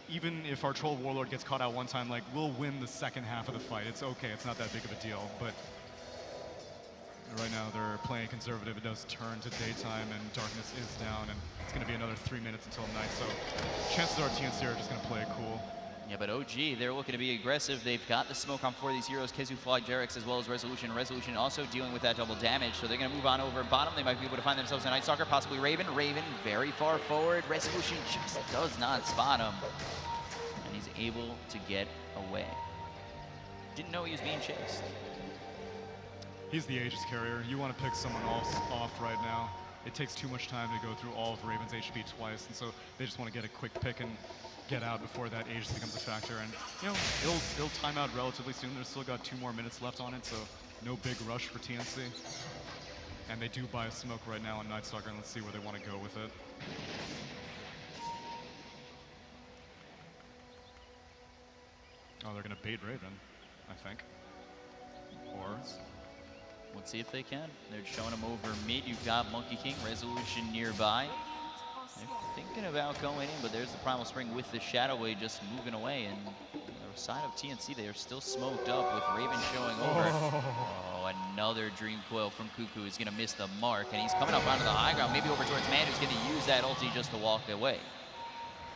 E: even if our Troll Warlord gets caught out one time, like, we'll win the second half of the fight. It's okay, it's not that big of a deal, but Right now they're playing conservative. It does turn to daytime and darkness is down, and it's going to be another 3 minutes until night, so chances are TNC are just going to play it cool.
D: Yeah, but OG, they're looking to be aggressive. They've got the smoke on 4 of these heroes, Kezu, Fly, Jarex, as well as Resolution. Resolution also dealing with that double damage, so they're going to move on over bottom. They might be able to find themselves a Night Stalker, possibly Raven. Raven very far forward. Resolution just does not spot him, and he's able to get away. Didn't know he was being chased.
E: He's the Aegis carrier. You want to pick someone else off right now. It takes too much time to go through all of Raven's HP twice, and so they just want to get a quick pick and get out before that Aegis becomes a factor. And you know, it'll time out relatively soon. There's still got 2 more minutes left on it, so no big rush for TNC. And they do buy a smoke right now on Night Stalker, and let's see where they want to go with it. Oh, they're going to bait Raven, I think. Or
D: Let's see if they can. They're showing him over mid. You've got Monkey King, Resolution nearby. They're thinking about going in, but there's the Primal Spring with the Shadow Wave just moving away. And the side of TNC, they are still smoked up with Raven showing over. Oh, another Dream Coil from Cuckoo is going to miss the mark. And he's coming up onto the high ground, maybe over towards Man, who's going to use that ulti just to walk away.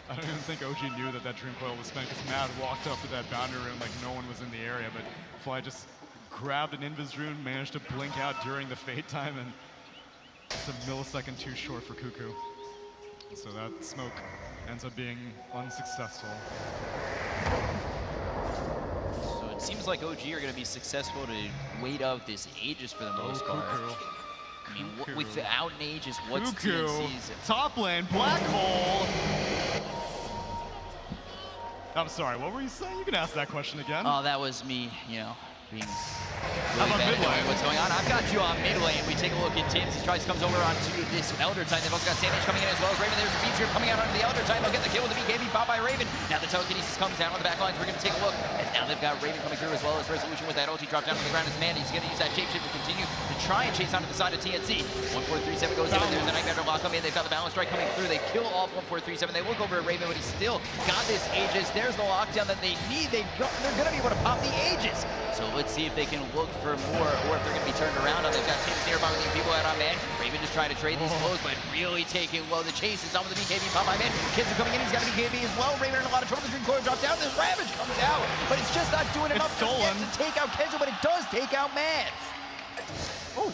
E: I don't even think OG knew that that Dream Coil was spent, because Mad walked up to that boundary room like no one was in the area, but Fly just grabbed an Invis rune, managed to blink out during the fade time, and it's a millisecond too short for Cuckoo. So that smoke ends up being unsuccessful.
D: So it seems like OG are going to be successful to wait out this Aegis for the most part.
E: Cuckoo.
D: I mean,
E: Cuckoo.
D: without an Aegis, what's
E: Cuckoo.
D: TNC's?
E: Top lane, Black Hole. I'm sorry, what were you saying? You can ask that question again.
D: Oh, that was me, you know, being
E: How
D: really
E: about
D: bad
E: mid
D: at knowing
E: lane?
D: what's going on. I've got you on mid lane. We take a look at Tim's. He tries comes over onto this Elder Titan. They've also got Sandwich coming in as well as Raven. There's a feature coming out onto the Elder Titan. They'll get the kill with the BKB pop by Raven. Now the telekinesis comes down on the back lines. We're going to take a look. As now they've got Raven coming through as well as Resolution with that ulti drop down to the ground as Mandy. He's going to use that shapeshift to continue to try and chase onto the side of TNC. 1437 goes in, but there's a Nightmare to lock him in. They've got the balance strike coming through. They kill off 1437. They look over at Raven, but he's still got this Aegis. There's the lockdown that they need. They're going to be able to pop the Aegis. So let's see if they can look for more, or if they're going to be turned around on. They've got Tim's nearby with people out on Man. Raven just trying to trade these blows, but really taking low. The chase is on with the BKB pop by Man. Kids are coming in. He's got a BKB as well. Raven in a lot of trouble. The Dream Coil drops down. This Ravage comes out, but it's just not doing enough to take out Kenzo, but it does take out Man. Oh.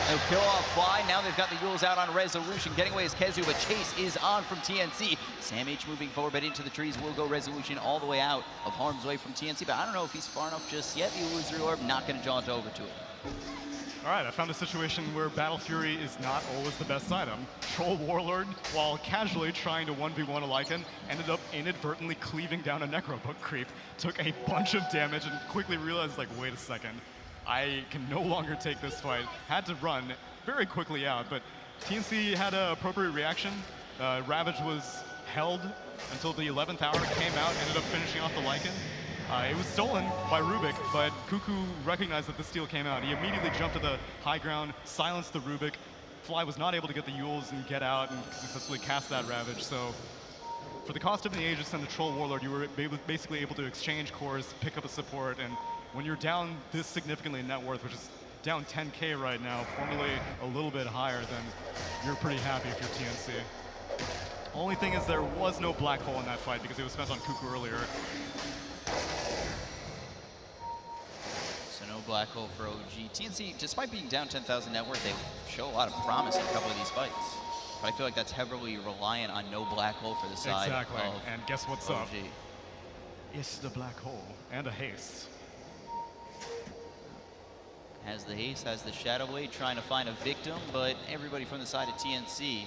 D: They'll kill off Fly. Now they've got the Yules out on Resolution. Getting away is Kezu, but chase is on from TNC. Sam H moving forward, but into the trees will go Resolution all the way out of harm's way from TNC, but I don't know if he's far enough just yet. The illusory orb not going to jaunt over to it.
E: All right, I found a situation where Battle Fury is not always the best item. Troll Warlord, while casually trying to 1v1 a Lycan, ended up inadvertently cleaving down a Necrobook creep, took a bunch of damage, and quickly realized, like, wait a second, I can no longer take this fight. Had to run very quickly out, but TNC had an appropriate reaction. Ravage was held until the 11th hour, came out, ended up finishing off the Lycan. It was stolen by Rubik, but Cuckoo recognized that the steal came out. He immediately jumped to the high ground, silenced the Rubik. Fly was not able to get the Yules and get out and successfully cast that Ravage, so for the cost of the Aegis and the Troll Warlord, you were basically able to exchange cores, pick up a support, and when you're down this significantly in net worth, which is down 10K right now, formerly a little bit higher, then you're pretty happy if you're TNC. Only thing is there was no Black Hole in that fight because it was spent on Cuckoo earlier.
D: So no Black Hole for OG. TNC, despite being down 10,000 net worth, they show a lot of promise in a couple of these fights. But I feel like that's heavily reliant on no Black Hole for the side
E: Exactly,
D: of
E: and guess what's
D: OG.
E: up? It's the Black Hole and a haste.
D: Has the haste, has the Shadow Wave, trying to find a victim, but everybody from the side of TNC,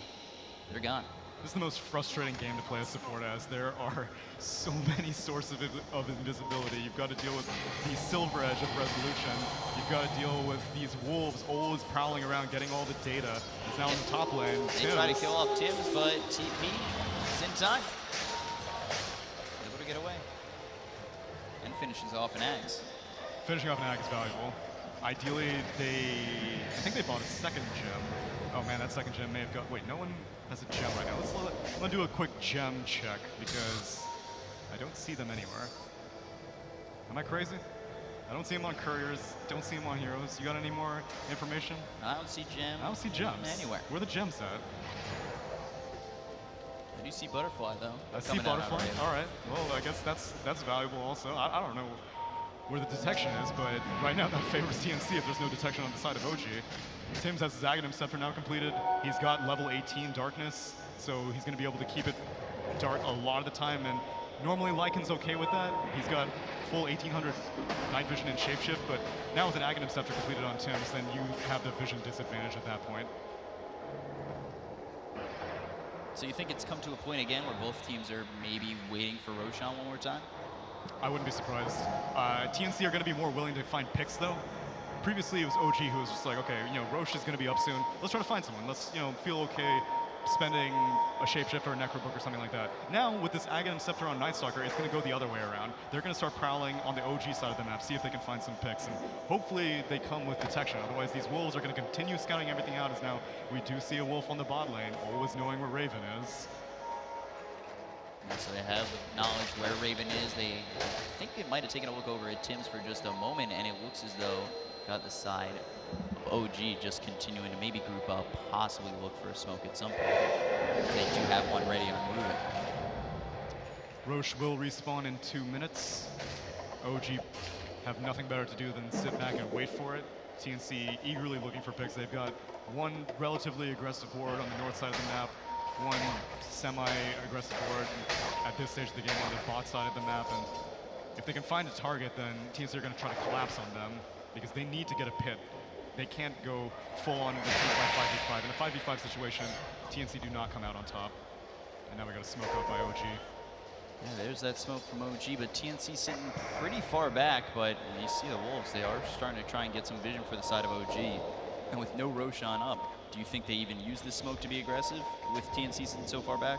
D: they're gone.
E: This is the most frustrating game to play a support as. There are so many sources of invisibility. You've got to deal with the Silver Edge of Resolution. You've got to deal with these wolves always prowling around, getting all the data. It's now in the top lane.
D: They try to kill off Tim's, but TP is in time. Able to get away. And finishes off an Axe.
E: Finishing off an Ag is valuable. Ideally, I think they bought a second gem. Oh man, that second gem may have got, wait, no one has a gem right now. Let's do a quick gem check because I don't see them anywhere. Am I crazy? I don't see him on couriers. Don't see him on heroes. You got any more information?
D: I don't see gems.
E: I don't see gems.
D: Anywhere.
E: Where are the gems at?
D: I do see butterfly though.
E: I see butterfly. All right. Well, I guess that's valuable also. I don't know where the detection is, but right now that favors TNC if there's no detection on the side of OG. Tim's has his Aghanim Scepter now completed. He's got level 18 darkness, so he's going to be able to keep it dark a lot of the time. And normally Lycan's okay with that. He's got full 1800 night vision and shapeshift, but now with an Aghanim Scepter completed on Tim's, then you have the vision disadvantage at that point.
D: So you think it's come to a point again where both teams are maybe waiting for Roshan one more time?
E: I wouldn't be surprised. TNC are going to be more willing to find picks, though. Previously, it was OG who was just like, okay, Roche is going to be up soon. Let's try to find someone. Let's, feel okay spending a shapeshift or a necrobook or something like that. Now, with this Aghanim Scepter on Night Stalker, it's going to go the other way around. They're going to start prowling on the OG side of the map, see if they can find some picks, and hopefully they come with detection. Otherwise, these wolves are going to continue scouting everything out, as now we do see a wolf on the bot lane, always knowing where Raven is.
D: So they have knowledge where Raven is. I think it might have taken a look over at Tim's for just a moment, and it looks as though got the side of OG just continuing to maybe group up, possibly look for a smoke at some point. They do have one ready on moving.
E: Roche will respawn in 2 minutes. OG have nothing better to do than sit back and wait for it. TNC eagerly looking for picks. They've got one relatively aggressive ward on the north side of the map, one semi-aggressive ward at this stage of the game on the bot side of the map, and if they can find a target, then TNC are going to try to collapse on them because they need to get a pit. They can't go full on with 5v5. In a 5v5 situation, TNC do not come out on top. And now we got a smoke out by OG.
D: Yeah, there's that smoke from OG, but TNC sitting pretty far back, but you see the Wolves, they are starting to try and get some vision for the side of OG. And with no Roshan up, do you think they even use this smoke to be aggressive with TNC sitting so far back?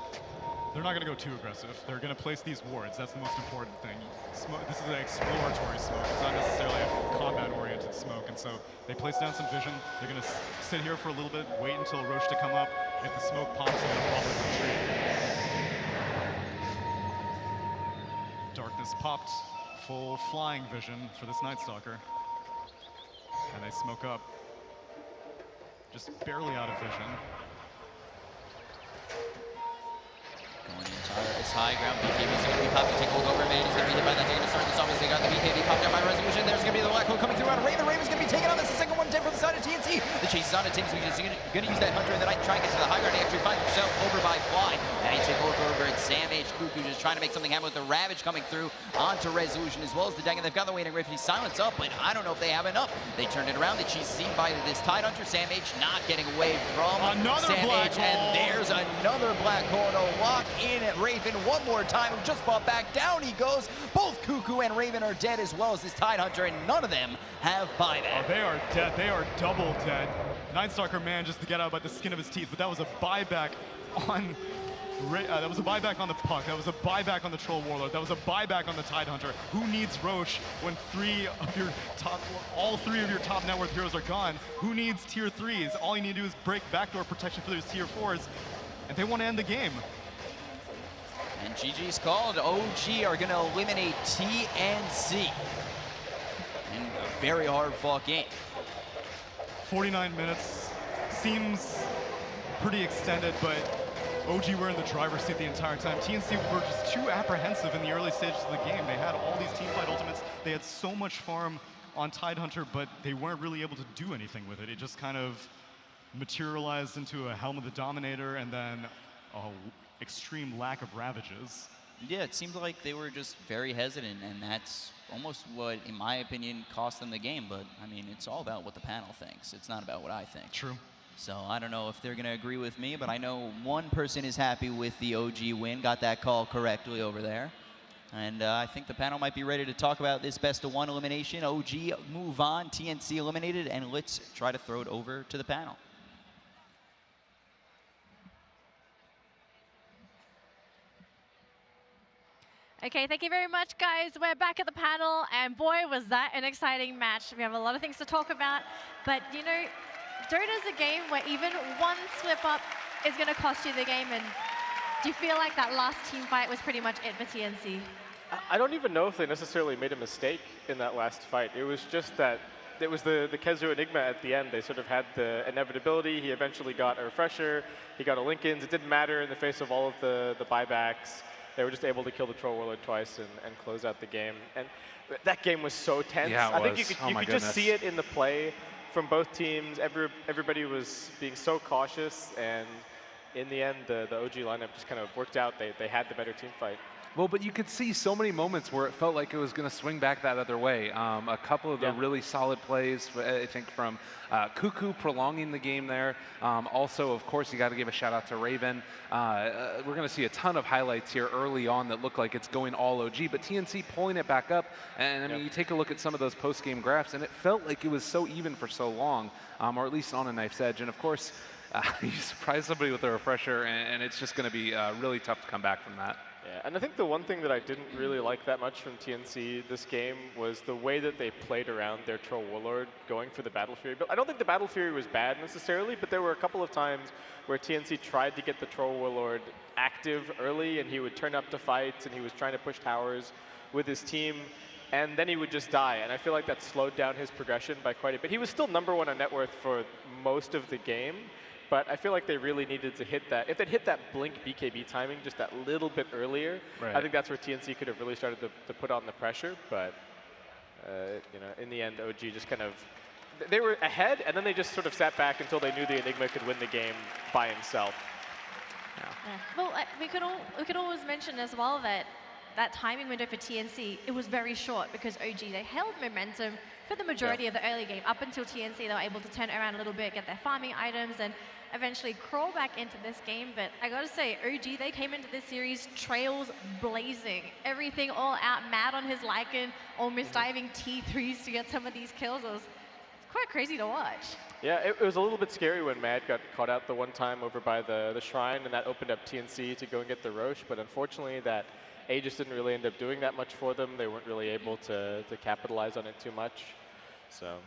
E: They're not going to go too aggressive. They're going to place these wards. That's the most important thing. This is an exploratory smoke. It's not necessarily a combat-oriented smoke. And so they place down some vision. They're going to sit here for a little bit, wait until Roche to come up. If the smoke pops, they're going to probably retreat. Darkness popped. Full flying vision for this Night Stalker. And they smoke up. Just barely out of vision.
D: Going entire is high ground. BKB's going to be popping. Take hold over, man. He's going to be hit by that. They're going to start this off as they got the BKB popped out by Resolution. There's going to be the black hole coming through on Raven. Raven's going to be taken on. This is the second one, 10 from the side of TNC. The chase is on to Tim's. He's going to use that Hunter in the night, try and get to the high ground. He actually finds himself over by Fly. And he takes over at Sam H. Cuckoo, just trying to make something happen with the Ravage coming through onto Resolution as well as the Dagon. They've got the Waning Rift. He's silenced up, but I don't know if they have enough. They turned it around. The cheese seen by this Tide Hunter. Sam H. not getting away from
E: another
D: Sam
E: black
D: H.
E: hole.
D: And there's another black hole to lock in at Raven one more time. Just fought back. Down he goes. Both Cuckoo and Raven are dead, as well as this Tide Hunter, and none of them have buyback.
E: Oh, they are dead. They are double dead. Night Stalker managed to get out by the skin of his teeth, but that was a buyback on that was a buyback on the Puck. That was a buyback on the Troll Warlord. That was a buyback on the Tide Hunter. Who needs Roche when all three of your top net worth heroes are gone? Who needs tier 3s? All you need to do is break backdoor protection for those tier 4s, and they want to end the game.
D: And GG's called. OG are going to eliminate TNC in a very hard-fought game.
E: 49 minutes seems pretty extended, but OG were in the driver's seat the entire time. TNC were just too apprehensive in the early stages of the game. They had all these teamfight ultimates. They had so much farm on Tide Hunter, but they weren't really able to do anything with it. It just kind of materialized into a Helm of the Dominator and then a extreme lack of Ravages.
D: Yeah, it seemed like they were just very hesitant, and that's almost what, in my opinion, cost them the game. But, I mean, it's all about what the panel thinks. It's not about what I think.
E: True.
D: So I don't know if they're going to agree with me, but I know one person is happy with the OG win, got that call correctly over there. And I think the panel might be ready to talk about this best-of-1 elimination. OG move on, TNC eliminated, and let's try to throw it over to the panel.
A: Okay, thank you very much, guys. We're back at the panel, and boy, was that an exciting match. We have a lot of things to talk about, but you know, Dota's a game where even one slip up is going to cost you the game, and do you feel like that last team fight was pretty much it for TNC?
C: I don't even know if they necessarily made a mistake in that last fight. It was just that it was the Kezu Enigma at the end. They sort of had the inevitability. He eventually got a refresher. He got a Linken's. It didn't matter in the face of all of the buybacks. They were just able to kill the Troll Warlord twice and close out the game. And that game was so tense.
B: Yeah, it
C: I think
B: was.
C: you
B: Oh my
C: could just see
B: goodness.
C: it in the play from both teams. Everybody was being so cautious, and in the end, the OG lineup just kind of worked out. They had the better team fight.
B: Well, but you could see so many moments where it felt like it was going to swing back that other way. A couple of the really solid plays, I think, from Cuckoo prolonging the game there. Also, of course, you got to give a shout out to Raven. We're going to see a ton of highlights here early on that look like it's going all OG, but TNC pulling it back up. And I mean, you take a look at some of those post-game graphs, and it felt like it was so even for so long, or at least on a knife's edge. And of course, you surprise somebody with a refresher, and it's just going to be really tough to come back from that.
C: Yeah, and I think the one thing that I didn't really like that much from TNC this game was the way that they played around their Troll Warlord going for the Battle Fury. But I don't think the Battle Fury was bad necessarily, but there were a couple of times where TNC tried to get the Troll Warlord active early, and he would turn up to fights, and he was trying to push towers with his team, and then he would just die. And I feel like that slowed down his progression by quite a bit. He was still #1 on net worth for most of the game, but I feel like they really needed to hit that. If they'd hit that blink BKB timing just that little bit earlier, I think that's where TNC could have really started to put on the pressure. But you know, in the end, OG just kind of, they were ahead, and then they just sort of sat back until they knew the Enigma could win the game by himself.
A: Yeah. Well, we could always mention as well that that timing window for TNC, it was very short because OG, they held momentum for the majority of the early game. Up until TNC, they were able to turn it around a little bit, get their farming items, and eventually crawl back into this game. But I gotta say, OG, they came into this series trails blazing. Everything all out, mad on his Lycan, almost diving T3s to get some of these kills. It was quite crazy to watch.
C: Yeah, it was a little bit scary when Mad got caught out the one time over by the shrine, and that opened up TNC to go and get the Roche. But unfortunately, that Aegis didn't really end up doing that much for them. They weren't really able to capitalize on it too much. So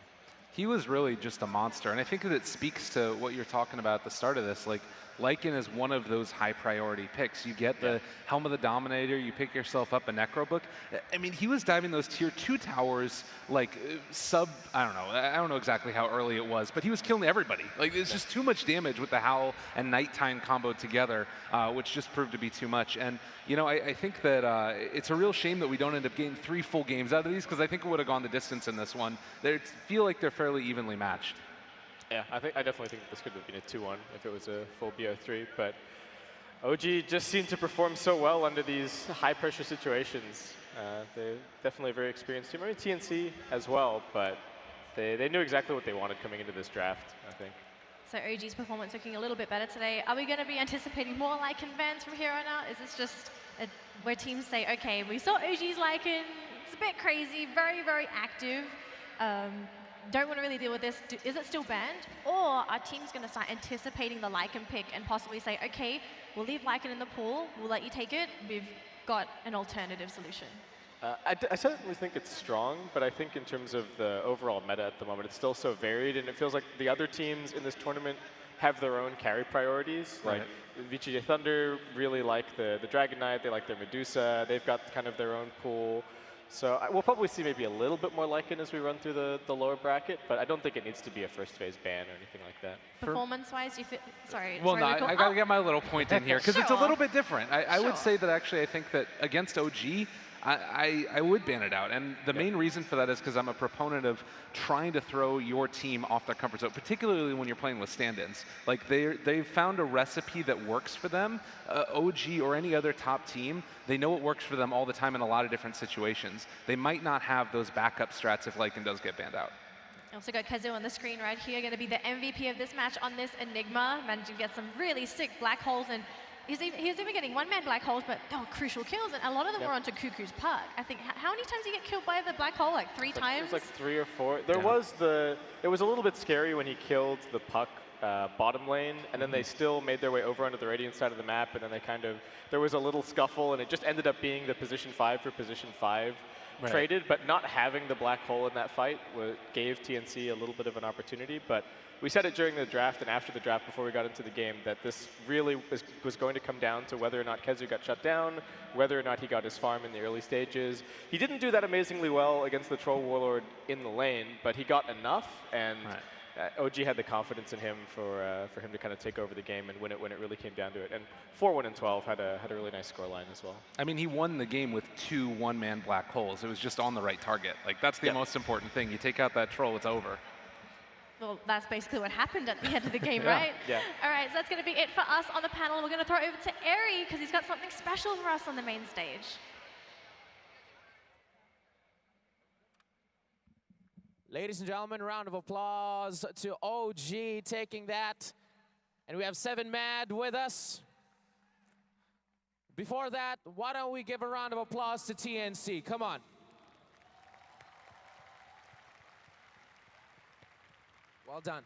B: He was really just a monster, and I think that it speaks to what you're talking about at the start of this. Like, Lycan is one of those high priority picks. You get the Helm of the Dominator, you pick yourself up a Necrobook. I mean, he was diving those tier 2 towers like I don't know exactly how early it was, but he was killing everybody. Like, it's just too much damage with the Howl and Nighttime combo together, which just proved to be too much. And, you know, I think that it's a real shame that we don't end up getting 3 full games out of these, because I think it would have gone the distance in this one. They feel like they're fairly evenly matched.
C: yeah, I definitely think this could have been a 2-1 if it was a full BO3, but OG just seemed to perform so well under these high pressure situations. They're definitely a very experienced team. I mean, TNC as well, but they knew exactly what they wanted coming into this draft, I think.
A: So OG's performance looking a little bit better today. Are we going to be anticipating more Lycan bans from here on out? Is this just where teams say, okay, we saw OG's Lycan, it's a bit crazy, very, very active, don't want to really deal with this. Is it still banned? Or are teams going to start anticipating the Lycan pick and possibly say, okay, we'll leave Lycan in the pool, we'll let you take it, we've got an alternative solution?
C: I certainly think it's strong, but I think in terms of the overall meta at the moment, it's still so varied, and it feels like the other teams in this tournament have their own carry priorities.
B: Right.
C: Like VGJ Thunder really like the Dragon Knight, they like their Medusa, they've got kind of their own pool. So we'll probably see maybe a little bit more Lycan as we run through the lower bracket, but I don't think it needs to be a first phase ban or anything like that.
A: Performance-wise, you feel, sorry.
B: Well,
A: sorry,
B: no,
A: Luke.
B: I got to get my little point in here, because it's a
A: Sure.
B: little bit different. I would
A: Sure.
B: say that actually I think that against OG, I would ban it out. And the main reason for that is because I'm a proponent of trying to throw your team off their comfort zone, particularly when you're playing with stand-ins. Like, they've found a recipe that works for them. OG or any other top team, they know it works for them all the time in a lot of different situations. They might not have those backup strats if Lycan does get banned out.
A: Also got Kezu on the screen right here, going to be the MVP of this match on this Enigma. Managed to get some really sick black holes, and he was even getting one-man black holes, but they were crucial kills, and a lot of them were onto Cuckoo's Puck. I think, how many times did he get killed by the black hole? Like 3 times?
C: It was like 3 or 4. There was it was a little bit scary when he killed the Puck bottom lane, and then they still made their way over onto the Radiant side of the map, and then there was a little scuffle, and it just ended up being the position 5 for position 5 traded, but not having the black hole in that fight gave TNC a little bit of an opportunity. But we said it during the draft and after the draft before we got into the game that this really was going to come down to whether or not Kezu got shut down, whether or not he got his farm in the early stages. He didn't do that amazingly well against the Troll Warlord in the lane, but he got enough, and OG had the confidence in him for him to kind of take over the game and win it when it really came down to it. And 4-1 and 12 had a really nice scoreline as well.
B: I mean, he won the game with 2 one-man black holes. It was just on the right target. Like, that's the most important thing. You take out that troll, it's over.
A: Well, that's basically what happened at the end of the game, right?
C: Yeah.
A: All right, so that's going to be it for us on the panel. We're going to throw it over to Eri because he's got something special for us on the main stage.
G: Ladies and gentlemen, round of applause to OG taking that. And we have 7Mad with us. Before that, why don't we give a round of applause to TNC? Come on. Well done.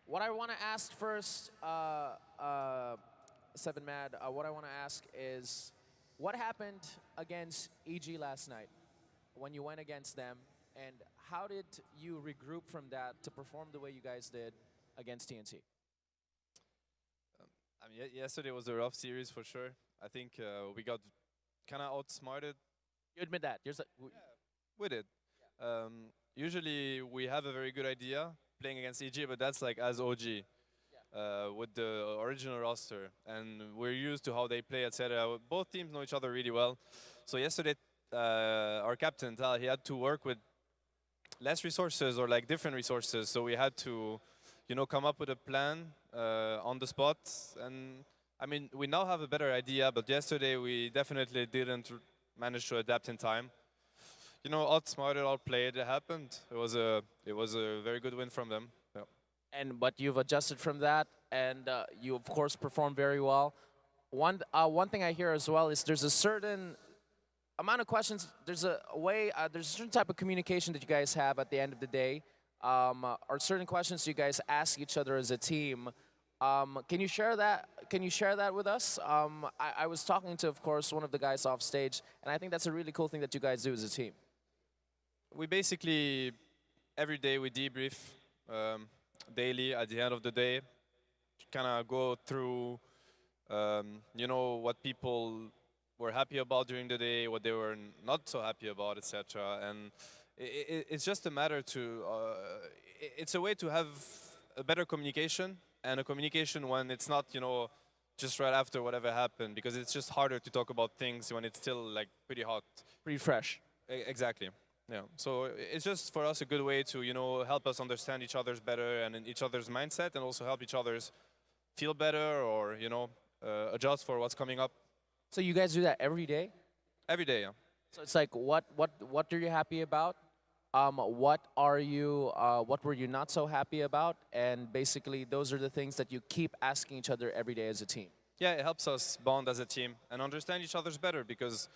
G: What I want to ask first, 7Mad, what I want to ask is, what happened against EG last night when you went against them, and how did you regroup from that to perform the way you guys did against TNC?
H: I mean, yesterday was a rough series for sure. I think we got kind of outsmarted.
G: You admit that?
H: Yeah, we did. Usually we have a very good idea playing against EG, but that's like as OG with the original roster, and we're used to how they play, etc. Both teams know each other really well. So yesterday, our captain Tal, he had to work with less resources or like different resources. So we had to, you know, come up with a plan on the spot. And I mean, we now have a better idea, but yesterday we definitely didn't manage to adapt in time. You know, outsmarted, outplayed, it happened. It was a very good win from them. Yeah.
G: But you've adjusted from that, and you of course performed very well. One thing I hear as well is there's a certain amount of questions. There's a way. There's a certain type of communication that you guys have at the end of the day. Or certain questions you guys ask each other as a team. Can you share that? Can you share that with us? I was talking to, of course, one of the guys off stage, and I think that's a really cool thing that you guys do as a team.
H: We basically, every day we debrief daily at the end of the day, kind of go through, you know, what people were happy about during the day, what they were not so happy about, etc. And it's just a matter to, it's a way to have a better communication, and a communication when it's not, you know, just right after whatever happened, because it's just harder to talk about things when it's still like pretty hot.
G: Pretty fresh.
H: Exactly. Yeah. So it's just for us a good way to, you know, help us understand each other's better and in each other's mindset, and also help each other's feel better, or, you know, adjust for what's coming up.
G: So you guys do that every day?
H: Every day, yeah.
G: So it's like, what are you happy about? What were you not so happy about? And basically, those are the things that you keep asking each other every day as a team.
H: Yeah, it helps us bond as a team and understand each other's better, because,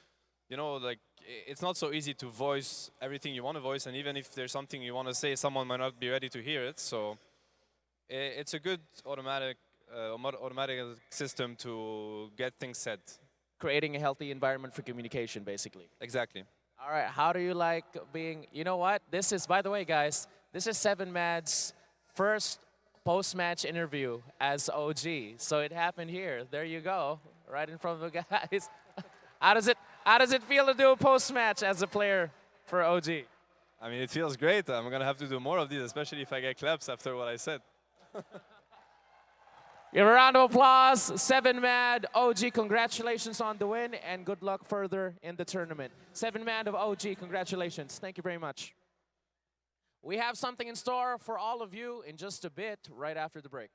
H: you know, like, it's not so easy to voice everything you want to voice, and even if there's something you want to say, someone might not be ready to hear it. So it's a good automatic system to get things said.
G: Creating a healthy environment for communication, basically.
H: Exactly.
G: All right, how do you like being, you know what? This is, by the way, guys, this is 7Mad's first post-match interview as OG. So it happened here. There you go, right in front of the guys. How does it feel to do a post-match as a player for OG?
H: I mean, it feels great. I'm going to have to do more of these, especially if I get claps after what I said.
G: Give a round of applause, 7Mad, OG, congratulations on the win, and good luck further in the tournament. 7Mad of OG, congratulations. Thank you very much. We have something in store for all of you in just a bit, right after the break.